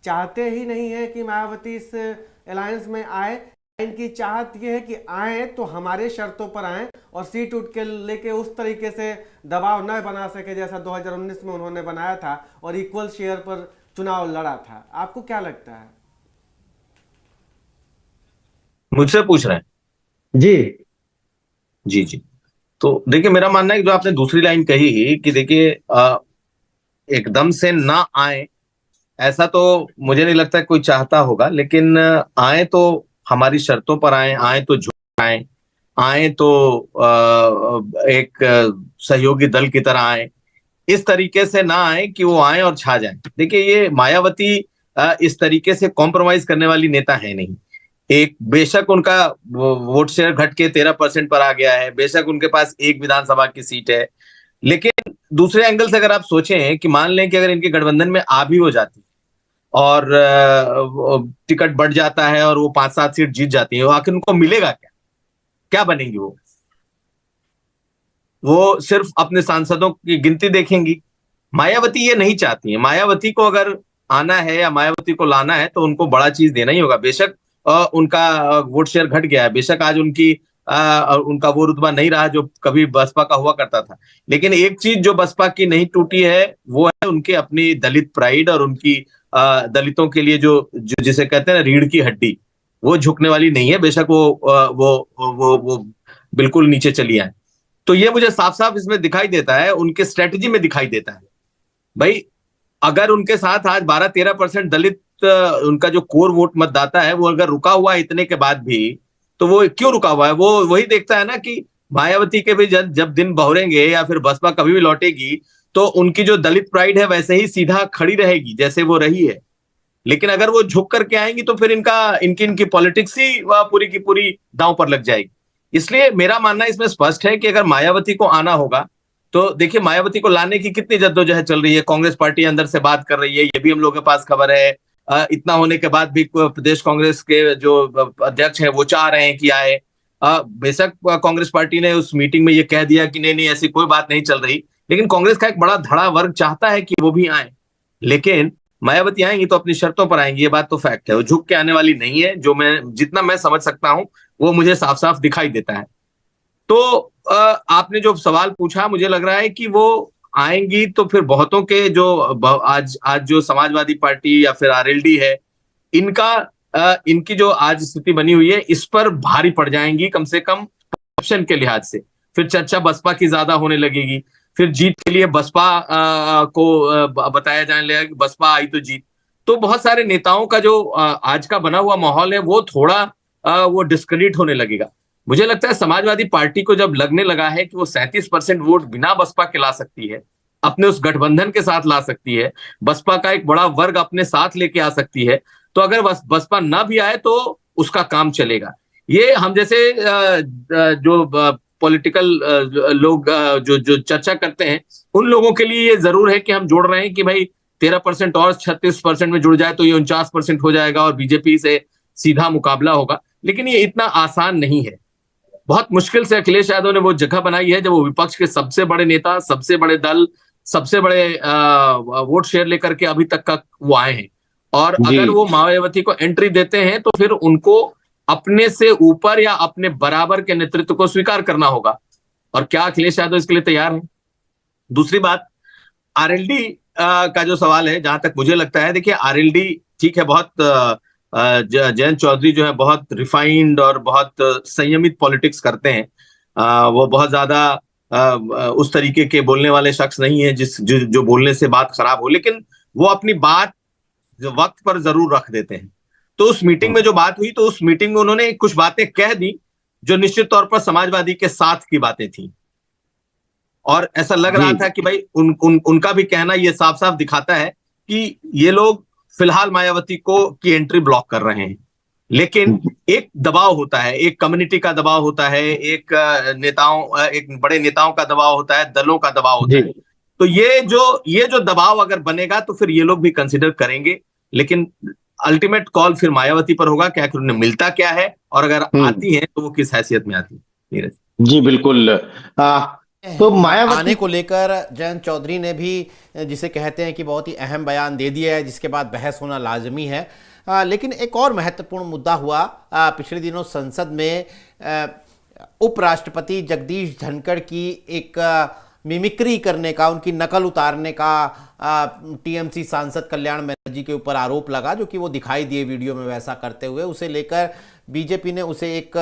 चाहते ही नहीं है कि मायावती इस अलायंस में आए? इनकी चाहत ये है कि आए तो हमारे शर्तों पर आए और सीट उठ के लेके उस तरीके से दबाव न बना सके जैसा 2019 में उन्होंने बनाया था और इक्वल शेयर पर चुनाव लड़ा था। आपको क्या लगता है? मुझसे पूछ रहे हैं? जी जी जी। तो देखिए, मेरा मानना है कि जो आपने दूसरी लाइन कही कि देखिए एकदम से ना आए, ऐसा तो मुझे नहीं लगता कोई चाहता होगा, लेकिन आए तो हमारी शर्तों पर आए, आए तो झुक आए, आए तो एक सहयोगी दल की तरह आए, इस तरीके से ना आए कि वो आए और छा जाए। देखिए, ये मायावती इस तरीके से कॉम्प्रोमाइज करने वाली नेता है नहीं। एक बेशक उनका वोट शेयर घट के 13% पर आ गया है, बेशक उनके पास एक विधानसभा की सीट है, लेकिन दूसरे एंगल से अगर आप सोचें कि मान लें कि अगर इनके गठबंधन में आ भी हो जाती और टिकट बढ़ जाता है और वो 5-7 सीट जीत जाती है, आखिर उनको मिलेगा क्या? क्या बनेंगी वो सिर्फ अपने सांसदों की गिनती देखेंगी। मायावती ये नहीं चाहती है। मायावती को अगर आना है या मायावती को लाना है तो उनको बड़ा चीज देना ही होगा। बेशक उनका वोट शेयर घट गया है, बेशक आज उनका वो रुतबा नहीं रहा जो कभी बसपा का हुआ करता था, लेकिन एक चीज जो बसपा की नहीं टूटी है वो है उनके अपनी दलित प्राइड और उनकी दलितों के लिए जो जिसे कहते हैं ना रीढ़ की हड्डी, वो झुकने वाली नहीं है। बेशक वो बिल्कुल नीचे चली आए। तो ये मुझे साफ साफ इसमें दिखाई देता है, उनके स्ट्रेटजी में दिखाई देता है। भाई, अगर उनके साथ आज 12-13% दलित उनका जो कोर वोट मतदाता है वो अगर रुका हुआ है इतने के बाद भी, तो वो क्यों रुका हुआ है? वो वही देखता है ना कि मायावती के भी जब दिन बहुरेंगे या फिर बसपा कभी भी लौटेगी तो उनकी जो दलित प्राइड है वैसे ही सीधा खड़ी रहेगी जैसे वो रही है। लेकिन अगर वो झुक करके आएंगी तो फिर इनकी पॉलिटिक्स ही पूरी की पूरी दांव पर लग जाएगी। इसलिए मेरा मानना इसमें स्पष्ट है कि अगर मायावती को आना होगा तो देखिए, मायावती को लाने की कितनी जद्दोजहद चल रही है। कांग्रेस पार्टी अंदर से बात कर रही है, ये भी हम लोगों के पास खबर है। इतना होने के बाद भी प्रदेश कांग्रेस के जो अध्यक्ष हैं वो चाह रहे हैं कि आए। बेशक कांग्रेस पार्टी ने उस मीटिंग में ये कह दिया कि नहीं नहीं ऐसी कोई बात नहीं चल रही, लेकिन कांग्रेस का एक बड़ा धड़ा वर्ग चाहता है कि वो भी आए। लेकिन मायावती आएंगी तो अपनी शर्तों पर आएंगी, ये बात तो फैक्ट है। वो झुक के आने वाली नहीं है, जितना मैं समझ सकता हूं वो मुझे साफ साफ दिखाई देता है। तो आपने जो सवाल पूछा, मुझे लग रहा है कि वो आएंगी तो फिर बहुतों के जो आज जो समाजवादी पार्टी या फिर आरएलडी है, इनकी जो आज स्थिति बनी हुई है इस पर भारी पड़ जाएंगी, कम से कम ऑप्शन के लिहाज से। फिर चर्चा बसपा की ज्यादा होने लगेगी, फिर जीत के लिए बसपा को बताया जाने लगेगा कि बसपा आई तो जीत। तो बहुत सारे नेताओं का जो आज का बना हुआ माहौल है वो थोड़ा वो डिस्क्रेडिट होने लगेगा। मुझे लगता है समाजवादी पार्टी को जब लगने लगा है कि वो 37% वोट बिना बसपा के ला सकती है, अपने उस गठबंधन के साथ ला सकती है, बसपा का एक बड़ा वर्ग अपने साथ लेके आ सकती है, तो अगर बसपा ना भी आए तो उसका काम चलेगा। ये हम जैसे जो पॉलिटिकल लोग जो चर्चा करते हैं उन लोगों के लिए ये जरूर है कि हम जोड़ रहे हैं कि भाई 13% और 36% में जुड़ जाए तो ये 49% हो जाएगा और बीजेपी से सीधा मुकाबला होगा। लेकिन ये इतना आसान नहीं है। बहुत मुश्किल से अखिलेश यादव ने वो जगह बनाई है जब वो विपक्ष के सबसे बड़े नेता, सबसे बड़े दल, सबसे बड़े वोट शेयर लेकर के अभी तक का वो आए हैं। और अगर वो मायावती को एंट्री देते हैं तो फिर उनको अपने से ऊपर या अपने बराबर के नेतृत्व को स्वीकार करना होगा। और क्या अखिलेश यादव इसके लिए तैयार है? दूसरी बात, आरएलडी का जो सवाल है, जहां तक मुझे लगता है, देखिए आरएलडी ठीक है, बहुत जयंत चौधरी जो है बहुत रिफाइंड और बहुत संयमित पॉलिटिक्स करते हैं। वो बहुत ज्यादा उस तरीके के बोलने वाले शख्स नहीं है जो बोलने से बात खराब हो, लेकिन वो अपनी बात वक्त पर जरूर रख देते हैं। तो उस मीटिंग में जो बात हुई, तो उस मीटिंग में उन्होंने कुछ बातें कह दी जो निश्चित तौर पर समाजवादी के साथ की बातें थी, और ऐसा लग रहा था कि भाई उनका भी कहना ये साफ साफ दिखाता है कि ये लोग फिलहाल मायावती की एंट्री ब्लॉक कर रहे हैं। लेकिन एक दबाव होता है, एक कम्युनिटी का दबाव होता है, एक एक बड़े नेताओं का दबाव होता है, दलों का दबाव होता है। तो ये जो दबाव अगर बनेगा तो फिर ये लोग भी कंसिडर करेंगे, लेकिन अल्टीमेट कॉल फिर मायावती पर होगा कि आखिर उन्हें मिलता क्या है, और अगर आती है तो वो किस हैसियत में आती है। नीरज जी बिल्कुल। तो मायावती आने को लेकर जयंत चौधरी ने भी, जिसे कहते हैं कि बहुत ही अहम बयान दे दिया है, जिसके बाद बहस होना लाजमी है। लेकिन एक और महत्वपूर्ण मुद्दा हुआ पिछले दिनों संसद में, उपराष्ट्रपति जगदीश धनखड़ की एक मिमिक्री करने का, उनकी नकल उतारने का टीएमसी सांसद कल्याण बनर्जी के ऊपर आरोप लगा, जो कि वो दिखाई दिए वीडियो में वैसा करते हुए। उसे लेकर बीजेपी ने उसे एक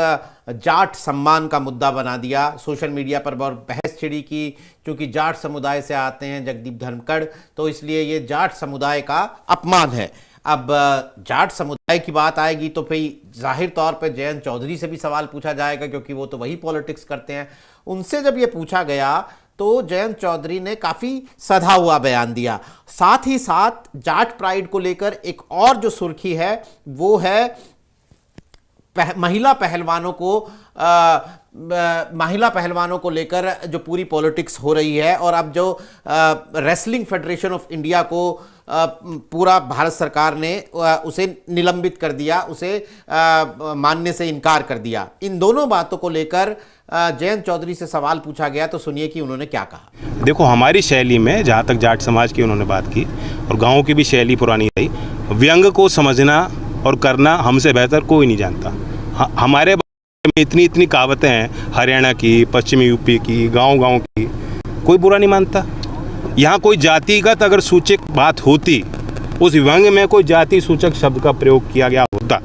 जाट सम्मान का मुद्दा बना दिया। सोशल मीडिया पर बहुत बहस छिड़ी कि क्योंकि जाट समुदाय से आते हैं जगदीप धनखड़, तो इसलिए ये जाट समुदाय का अपमान है। अब जाट समुदाय की बात आएगी तो फिर जाहिर तौर पर जयंत चौधरी से भी सवाल पूछा जाएगा, क्योंकि वो तो वही पॉलिटिक्स करते हैं। उनसे जब ये पूछा गया तो जयंत चौधरी ने काफ़ी सधा हुआ बयान दिया। साथ ही साथ जाट प्राइड को लेकर एक और जो सुर्खी है वो है महिला पहलवानों को लेकर जो पूरी पॉलिटिक्स हो रही है, और अब जो रेसलिंग फेडरेशन ऑफ इंडिया को पूरा भारत सरकार ने उसे निलंबित कर दिया, उसे मानने से इनकार कर दिया। इन दोनों बातों को लेकर जयंत चौधरी से सवाल पूछा गया, तो सुनिए कि उन्होंने क्या कहा। देखो, हमारी शैली में जहाँ तक जाट समाज की उन्होंने बात की, और गाँव की भी शैली पुरानी रही, व्यंग को समझना और करना हमसे बेहतर कोई नहीं जानता। हमारे बारे में इतनी इतनी कहावतें हैं, हरियाणा की, पश्चिमी यूपी की, गांव की, कोई बुरा नहीं मानता। यहाँ कोई जातिगत अगर सूचक बात होती, उस व्यंग में कोई जाति सूचक शब्द का प्रयोग किया गया होता,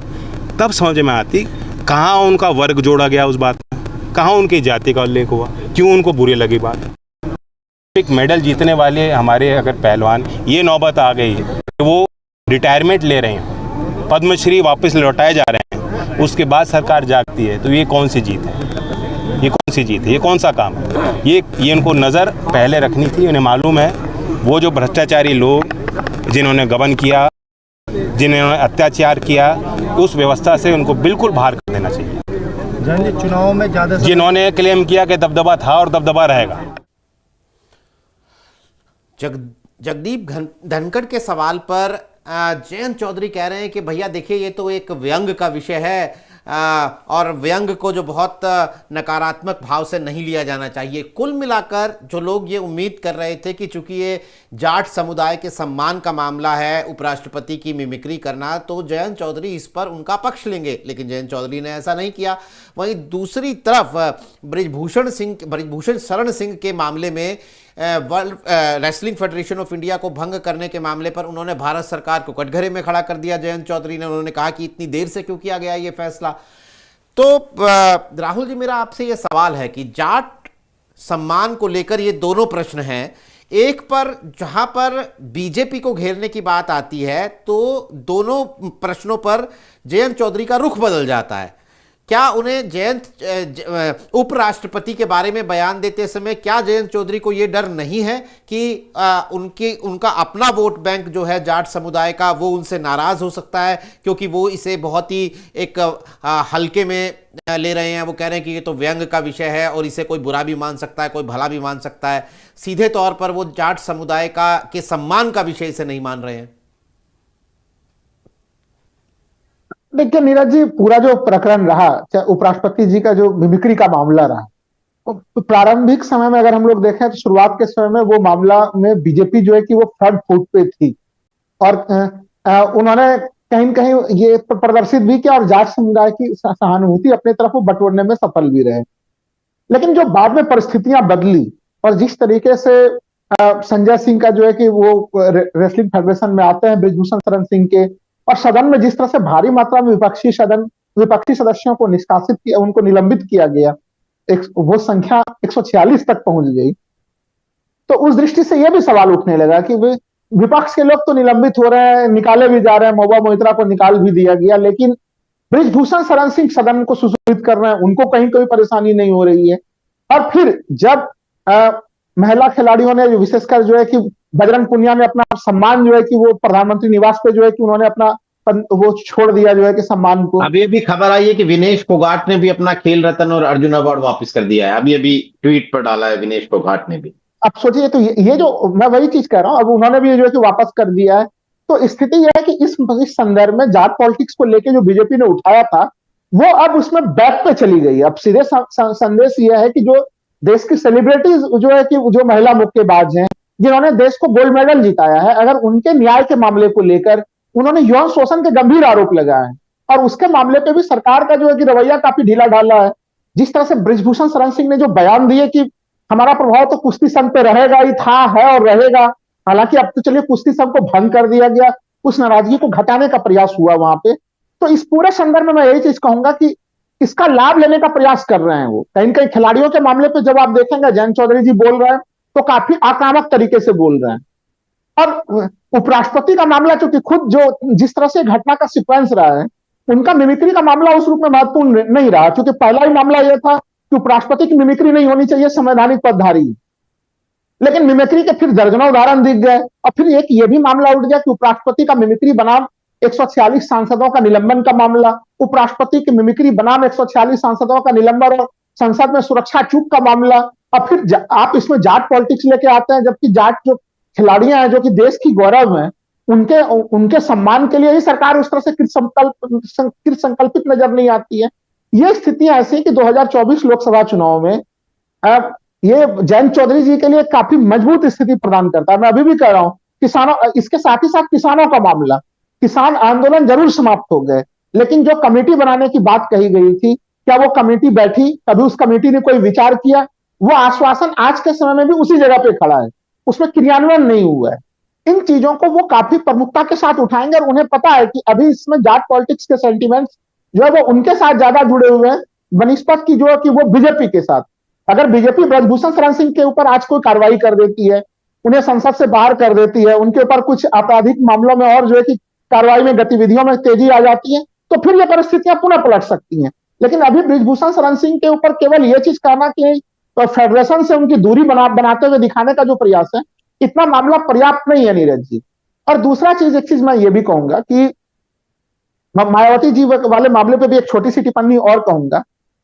तब समझ में आती कहाँ उनका वर्ग जोड़ा गया उस बात में, कहाँ उनकी जाति का उल्लेख हुआ, क्यों उनको बुरी लगी बात। एक मेडल जीतने वाले हमारे अगर पहलवान, ये नौबत आ गई कि वो रिटायरमेंट ले रहे हैं, पद्मश्री वापस लौटाए जा रहे हैं, उसके बाद सरकार जागती है, तो ये कौन सी जीत है? ये कौन सी जीत है? ये कौन सा काम है? ये उनको नज़र पहले रखनी थी। उन्हें मालूम है वो जो भ्रष्टाचारी लोग जिन्होंने गबन किया, जिन्होंने अत्याचार किया, उस व्यवस्था से उनको बिल्कुल बाहर कर देना चाहिए। चुनाव में ज़्यादा जिन्होंने क्लेम किया कि दबदबा था और दबदबा रहेगा। जगदीप धनखड़ के सवाल पर जयंत चौधरी कह रहे हैं कि भैया देखिए, ये तो एक व्यंग का विषय है, और व्यंग को जो बहुत नकारात्मक भाव से नहीं लिया जाना चाहिए। कुल मिलाकर जो लोग ये उम्मीद कर रहे थे कि चूंकि ये जाट समुदाय के सम्मान का मामला है, उपराष्ट्रपति की मिमिक्री करना, तो जयंत चौधरी इस पर उनका पक्ष लेंगे, लेकिन जयंत चौधरी ने ऐसा नहीं किया। वहीं दूसरी तरफ बृजभूषण शरण सिंह के मामले में, world wrestling federation of India को भंग करने के मामले पर उन्होंने भारत सरकार को कटघरे में खड़ा कर दिया जयंत चौधरी ने। उन्होंने कहा कि इतनी देर से क्यों किया गया ये फैसला। तो राहुल जी, मेरा आपसे ये सवाल है कि जाट सम्मान को लेकर ये दोनों प्रश्न हैं। एक पर जहां पर बीजेपी को घेरने की बात आती है, तो दोनों प्रश्नों पर जयंत चौधरी का रुख बदल जाता है। क्या उन्हें उपराष्ट्रपति के बारे में बयान देते समय क्या जयंत चौधरी को यह डर नहीं है कि उनका अपना वोट बैंक जो है जाट समुदाय का, वो उनसे नाराज हो सकता है, क्योंकि वो इसे बहुत ही एक हल्के में ले रहे हैं। वो कह रहे हैं कि ये तो व्यंग का विषय है और इसे कोई बुरा भी मान सकता है, कोई भला भी मान सकता है। सीधे तौर पर वो जाट समुदाय के सम्मान का विषय इसे नहीं मान रहे हैं। देखिए नीरज जी, पूरा जो प्रकरण रहा, चाहे उपराष्ट्रपति जी का जो मिमिक्री का मामला रहा, तो प्रारंभिक समय में अगर हम लोग देखें तो शुरुआत के समय में वो मामला में बीजेपी जो है कि वो फ्रंट फुट पे थी, और उन्होंने कहीं न कहीं ये प्रदर्शित भी किया और जाट समुदाय की सहानुभूति अपने तरफ वो बटोरने में सफल भी रहे। लेकिन जो बाद में परिस्थितियां बदली और जिस तरीके से संजय सिंह का जो है कि वो रेसलिंग फेडरेशन में आते हैं, बृजभूषण शरण सिंह के, और सदन में जिस तरह से भारी मात्रा में विपक्षी सदस्यों को निष्कासित किया, उनको निलंबित किया गया, वो संख्या 146 तक पहुंच गई। तो उस दृष्टि से यह भी सवाल उठने लगा कि विपक्ष के लोग तो निलंबित हो रहे हैं, निकाले भी जा रहे हैं, महुआ मोइत्रा को निकाल भी दिया गया, लेकिन बृजभूषण शरण सिंह सदन को सुशोभित कर रहे हैं, उनको कहीं कोई परेशानी नहीं हो रही है। और फिर जब महिला खिलाड़ियों ने विशेषकर जो है कि बजरंग पुनिया ने अपना सम्मान जो है कि वो प्रधानमंत्री निवास पे जो है कि उन्होंने अपना वो छोड़ दिया जो है कि सम्मान को। अभी अभी खबर आई है कि विनेश फोगाट ने भी अपना खेल रत्न और अर्जुन अवार्ड वापस कर दिया है, अभी अभी ट्वीट पर डाला है विनेश फोगाट ने भी। अब सोचिए, तो ये जो मैं वही चीज कह रहा हूँ, अब उन्होंने भी जो है कि वापस कर दिया है। तो स्थिति यह है कि इस संदर्भ में जाट पॉलिटिक्स को लेके जो बीजेपी ने उठाया था, वो अब उसमें बैक पे चली गई। अब सीधे संदेश यह है कि जो देश की सेलिब्रिटीज जो है कि जो महिला मुक्केबाज हैं, जिन्होंने देश को गोल्ड मेडल जिताया है, अगर उनके न्याय के मामले को लेकर उन्होंने यौन शोषण के गंभीर आरोप लगाए हैं, और उसके मामले पे भी सरकार का जो है कि रवैया काफी ढीला ढाला है। जिस तरह से बृजभूषण शरण सिंह ने जो बयान दिए कि हमारा प्रभाव तो कुश्ती संघ पे रहेगा ही, था, है और रहेगा। हालांकि अब तो चलिए कुश्ती संघ को भंग कर दिया गया, उस नाराजगी को घटाने का प्रयास हुआ वहां पे। तो इस पूरे संदर्भ में मैं यही चीज कहूंगा कि इसका लाभ लेने का प्रयास कर रहे हैं वो। कहीं न कहीं खिलाड़ियों के मामले पे जब आप देखेंगे जयंत चौधरी जी बोल रहे हैं तो काफी आक्रामक तरीके से बोल रहे हैं। और उपराष्ट्रपति का मामला, चूंकि खुद जो जिस तरह से घटना का सीक्वेंस रहा है, उनका मिमिक्री का मामला उस रूप में महत्वपूर्ण नहीं रहा, क्योंकि पहला ही मामला यह था कि उपराष्ट्रपति की मिमिक्री नहीं होनी चाहिए, संवैधानिक पदधारी। लेकिन मिमिक्री के फिर दर्जनों उदाहरण दिख गए, और फिर एक ये भी मामला उठ गया कि उपराष्ट्रपति का मिमिक्री बनाम 146 सांसदों का निलंबन का मामला, उपराष्ट्रपति की मिमिक्री बनाम 146 सांसदों का निलंबन और संसद में सुरक्षा चूक का मामला। और फिर आप इसमें जाट पॉलिटिक्स लेके आते हैं, जबकि जाट जो खिलाड़ियां हैं जो कि देश की गौरव हैं, उनके सम्मान के लिए ही सरकार उस तरह से कृत संकल्पित नजर नहीं आती है। ये स्थितियां ऐसी हैं कि 2024 लोकसभा चुनाव में अब ये जयंत चौधरी जी के लिए काफी मजबूत स्थिति प्रदान करता है। मैं अभी भी कह रहा हूं, किसानों, इसके साथ ही साथ किसानों का मामला, किसान आंदोलन जरूर समाप्त हो गए, लेकिन जो कमेटी बनाने की बात कही गई थी, क्या वो कमेटी बैठी? कभी उस कमेटी ने कोई विचार किया? वो आश्वासन आज के समय में भी उसी जगह पे खड़ा है, उसमें क्रियान्वयन नहीं हुआ है। इन चीजों को वो काफी प्रमुखता के साथ उठाएंगे, और उन्हें पता है कि अभी इसमें जाट पॉलिटिक्स के सेंटिमेंट्स जो है वो उनके साथ ज्यादा जुड़े हुए हैं बनिस्पत की जो है कि वो बीजेपी के साथ। अगर बीजेपी ब्रजभूषण शरण सिंह के ऊपर आज कोई कार्रवाई कर देती है, उन्हें संसद से बाहर कर देती है, उनके ऊपर कुछ आपराधिक मामलों में और जो है कि कार्रवाई में गतिविधियों में तेजी आ जाती है, तो फिर ये परिस्थितियां पुनः पलट सकती हैं। लेकिन अभी ब्रजभूषण शरण सिंह के ऊपर केवल ये चीज करना कि तो फेडरेशन से उनकी दूरी बनाते हुए दिखाने का जो प्रयास है, इतना मामला पर्याप्त नहीं है नीरज जी। और दूसरा चीज, एक चीज मैं ये भी कहूंगा कि मायावती जी वाले मामले पे भी एक छोटी सी टिप्पणी और कहूंगा।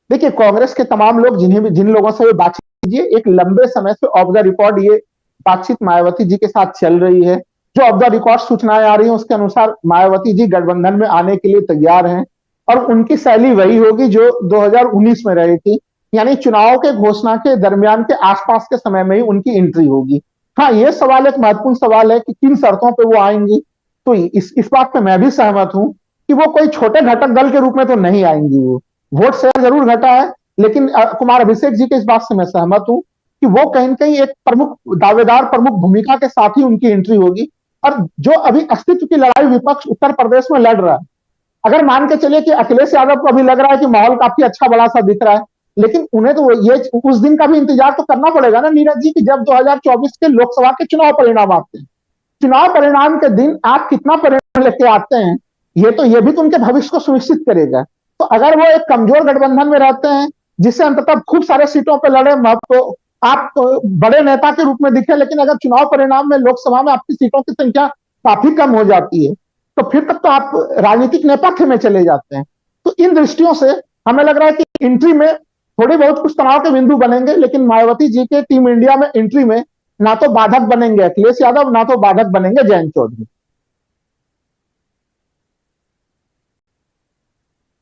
देखिए, कांग्रेस के तमाम लोग जिन लोगों से बातचीत कीजिए, एक लंबे समय से ऑफ द रिकॉर्ड ये बातचीत मायावती जी के साथ चल रही है। जो ऑफ द रिकॉर्ड सूचनाएं आ रही हैं उसके अनुसार मायावती जी गठबंधन में आने के लिए तैयार हैं, और उनकी शैली वही होगी जो 2019 में रही थी, यानी चुनाव के घोषणा के दरमियान के आसपास के समय में ही उनकी एंट्री होगी। हाँ, ये सवाल एक महत्वपूर्ण सवाल है कि किन शर्तों पे वो आएंगी। तो इस बात पे मैं भी सहमत हूं कि वो कोई छोटे घटक दल के रूप में तो नहीं आएंगी। वो वोट शेयर जरूर घटा है, लेकिन कुमार अभिषेक जी के इस बात से मैं सहमत हूं कि वो कहीं न कहीं एक प्रमुख दावेदार, प्रमुख भूमिका के साथ ही उनकी एंट्री होगी। और जो अभी अस्तित्व की लड़ाई विपक्ष उत्तर प्रदेश में लड़ रहा है, अगर मान के चलिए कि अखिलेश यादव को अभी लग रहा है कि माहौल काफी अच्छा बड़ा सा दिख रहा है, लेकिन उन्हें तो ये उस दिन का भी इंतजार तो करना पड़ेगा ना नीरज जी, कि जब 2024 के लोकसभा के चुनाव परिणाम आते हैं। चुनाव परिणाम के दिन आप कितना परिणाम लेके आते हैं, ये भी तो उनके भविष्य को सुनिश्चित करेगा। तो अगर वो एक कमजोर गठबंधन में रहते हैं जिससे अंततः खूब सारे सीटों पर लड़े, तो आप बड़े नेता के रूप में दिखे, लेकिन अगर चुनाव परिणाम में लोकसभा में आपकी सीटों की संख्या काफी कम हो जाती है, तो फिर तक तो आप राजनीतिक नेपथ्य में चले जाते हैं। तो इन दृष्टियों से हमें लग रहा है कि एंट्री में थोड़ी बहुत कुछ तनाव के बिंदु बनेंगे, लेकिन मायावती जी के टीम इंडिया में एंट्री में ना तो बाधक बनेंगे अखिलेश यादव, ना तो बाधक बनेंगे जयंत चौधरी।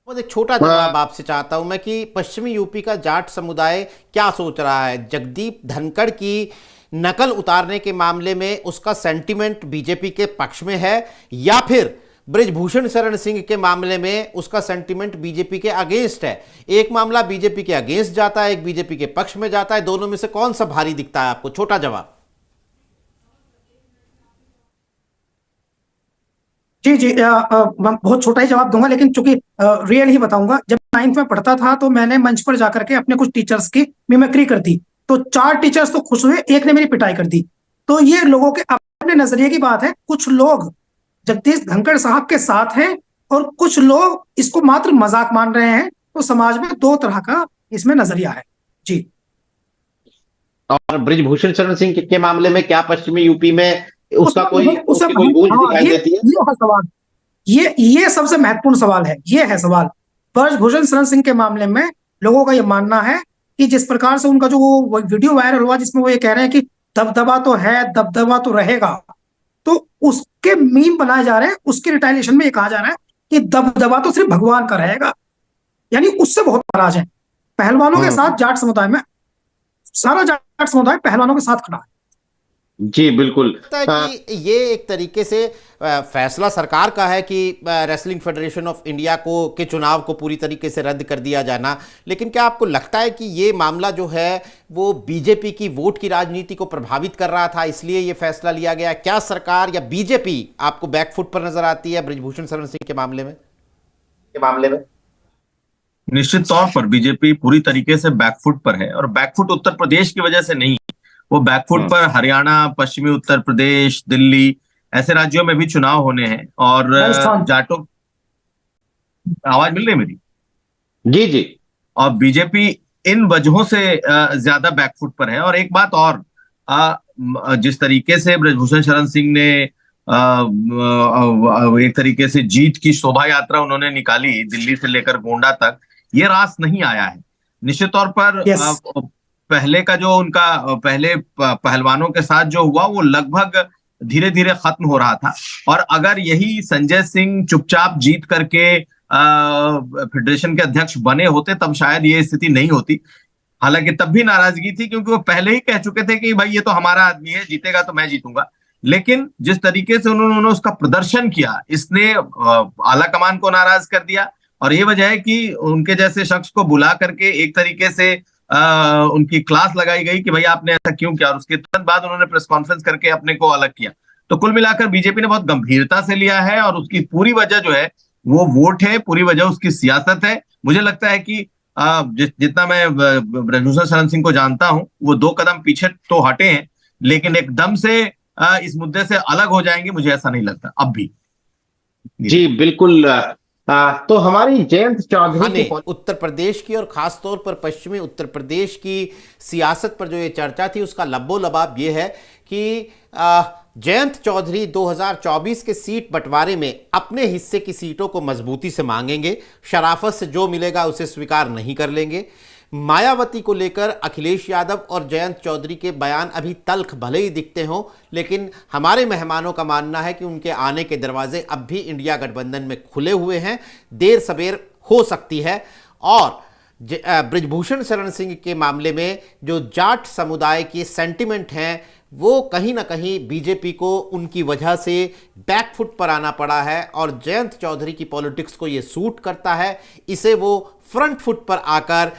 बस एक छोटा जवाब आपसे चाहता हूं मैं कि पश्चिमी यूपी का जाट समुदाय क्या सोच रहा है। जगदीप धनखड़ की नकल उतारने के मामले में उसका सेंटिमेंट बीजेपी के पक्ष में है, या फिर बृजभूषण शरण सिंह के मामले में उसका सेंटिमेंट बीजेपी के अगेंस्ट है। एक मामला बीजेपी के अगेंस्ट जाता है, एक बीजेपी के पक्ष में जाता है। दोनों में से कौन सा भारी दिखता है आपको? छोटा जवाब। जी जी, मैं बहुत छोटा ही जवाब दूंगा, लेकिन चूंकि रियल ही बताऊंगा। जब 9th में पढ़ता था तो मैंने मंच पर जाकर के अपने कुछ टीचर्स की मिमिक्री कर दी, तो 4 टीचर्स तो खुश हुए, एक ने मेरी पिटाई कर दी। तो ये लोगों के अपने नजरिए की बात है। कुछ लोग जगदीश धनखड़ साहब के साथ हैं और कुछ लोग इसको मात्र मजाक मान रहे हैं। तो समाज में 2 तरह का इसमें नजरिया है। जी। और बृजभूषण शरण सिंह के मामले में क्या पश्चिमी यूपी में उसका कोई गूंज दिखाई देती है? ये सवाल ये सबसे महत्वपूर्ण सवाल है, ये है सवाल। ब्रजभूषण शरण सिंह के मामले में लोगों का ये मानना है कि जिस प्रकार से उनका जो वो वीडियो वायरल हुआ जिसमें वो ये कह रहे हैं कि दबदबा तो है, दबदबा तो रहेगा, तो उसके मीम बनाए जा रहे हैं, उसके रिटालिएशन में ये कहा जा रहा है कि दबदबा तो सिर्फ भगवान का रहेगा। यानी उससे बहुत नाराज है पहलवानों के साथ। जाट समुदाय में सारा जाट समुदाय पहलवानों के साथ खड़ा है। जी बिल्कुल। लगता है कि ये एक तरीके से फैसला सरकार का है कि रेसलिंग फेडरेशन ऑफ इंडिया के चुनाव को पूरी तरीके से रद्द कर दिया जाना, लेकिन क्या आपको लगता है कि ये मामला जो है वो बीजेपी की वोट की राजनीति को प्रभावित कर रहा था, इसलिए ये फैसला लिया गया? क्या सरकार या बीजेपी आपको बैकफुट पर नजर आती है ब्रजभूषण शरण सिंह के मामले में? निश्चित तौर पर बीजेपी पूरी तरीके से बैकफुट पर है, और बैकफुट उत्तर प्रदेश की वजह से नहीं, वो बैकफुट पर हरियाणा, पश्चिमी उत्तर प्रदेश, दिल्ली ऐसे राज्यों में भी चुनाव होने हैं। और जाटों, आवाज मिल रही है मेरी? जी जी। और बीजेपी इन वजहों से ज्यादा बैकफुट पर है। और एक बात और, जिस तरीके से ब्रजभूषण शरण सिंह ने एक तरीके से जीत की शोभा यात्रा उन्होंने निकाली दिल्ली से लेकर गोंडा तक, ये रास नहीं आया है। निश्चित तौर पर पहले का जो उनका पहले पहलवानों के साथ जो हुआ वो लगभग धीरे धीरे खत्म हो रहा था। और अगर यही संजय सिंह चुपचाप जीत करके फेडरेशन के अध्यक्ष बने होते तब शायद ये स्थिति नहीं होती। हालांकि तब भी नाराजगी थी क्योंकि वो पहले ही कह चुके थे कि भाई ये तो हमारा आदमी है, जीतेगा तो मैं जीतूंगा। लेकिन जिस तरीके से उन्होंने उसका प्रदर्शन किया, इसने आला कमान को नाराज कर दिया। और ये वजह है कि उनके जैसे शख्स को बुला करके एक तरीके से उनकी क्लास लगाई गई कि भाई आपने ऐसा क्यों किया, और उसके तुरंत बाद उन्होंने प्रेस कॉन्फ्रेंस करके अपने को अलग किया। तो कुल मिलाकर बीजेपी ने बहुत गंभीरता से लिया है, और उसकी पूरी वजह जो है वो वोट है, पूरी वजह उसकी सियासत है। मुझे लगता है कि जितना मैं ब्रजभूषण शरण सिंह को जानता हूं, वो 2 कदम पीछे तो हटे हैं, लेकिन एकदम से इस मुद्दे से अलग हो जाएंगे, मुझे ऐसा नहीं लगता अब भी। जी बिल्कुल। तो हमारी जयंत चौधरी उत्तर प्रदेश की और खास तौर पर पश्चिमी उत्तर प्रदेश की सियासत पर जो ये चर्चा थी उसका लब्बो लबाब ये है कि जयंत चौधरी 2024 के सीट बंटवारे में अपने हिस्से की सीटों को मजबूती से मांगेंगे, शराफत से जो मिलेगा उसे स्वीकार नहीं कर लेंगे। मायावती को लेकर अखिलेश यादव और जयंत चौधरी के बयान अभी तल्ख भले ही दिखते हों, लेकिन हमारे मेहमानों का मानना है कि उनके आने के दरवाजे अब भी इंडिया गठबंधन में खुले हुए हैं, देर सवेर हो सकती है। और ब्रजभूषण शरण सिंह के मामले में जो जाट समुदाय के सेंटिमेंट हैं वो कहीं ना कहीं बीजेपी को उनकी वजह से बैकफुट पर आना पड़ा है, और जयंत चौधरी की पॉलिटिक्स को ये सूट करता है, इसे वो फ्रंट फुट पर आकर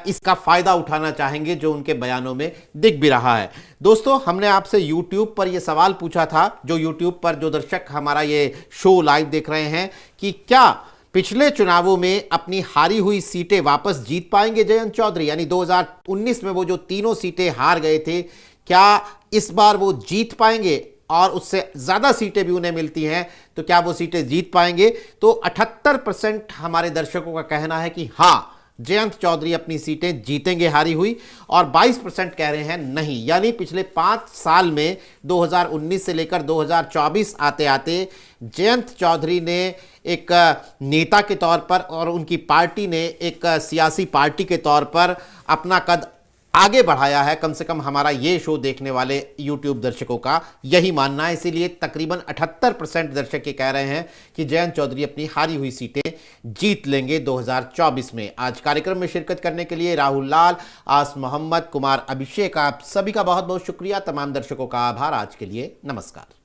इसका फायदा उठाना चाहेंगे, जो उनके बयानों में दिख भी रहा है। दोस्तों, हमने आपसे YouTube पर यह सवाल पूछा था, जो YouTube पर जो दर्शक हमारा ये शो लाइव देख रहे हैं, कि क्या पिछले चुनावों में अपनी हारी हुई सीटें वापस जीत पाएंगे जयंत चौधरी? यानी 2019 में वो जो 3 सीटें हार गए थे, क्या इस बार वो जीत पाएंगे? और उससे ज़्यादा सीटें भी उन्हें मिलती हैं तो क्या वो सीटें जीत पाएंगे? तो 78% हमारे दर्शकों का कहना है कि हाँ, जयंत चौधरी अपनी सीटें जीतेंगे हारी हुई, और 22% कह रहे हैं नहीं। यानी पिछले 5 साल में 2019 से लेकर 2024 आते आते जयंत चौधरी ने एक नेता के तौर पर और उनकी पार्टी ने एक सियासी पार्टी के तौर पर अपना कद आगे बढ़ाया है। कम से कम हमारा ये शो देखने वाले YouTube दर्शकों का यही मानना है। इसीलिए तकरीबन 78% दर्शक ये कह रहे हैं कि जयंत चौधरी अपनी हारी हुई सीटें जीत लेंगे 2024 में। आज कार्यक्रम में शिरकत करने के लिए राहुल लाल, आस मोहम्मद, कुमार अभिषेक, आप सभी का बहुत बहुत शुक्रिया। तमाम दर्शकों का आभार। आज के लिए नमस्कार।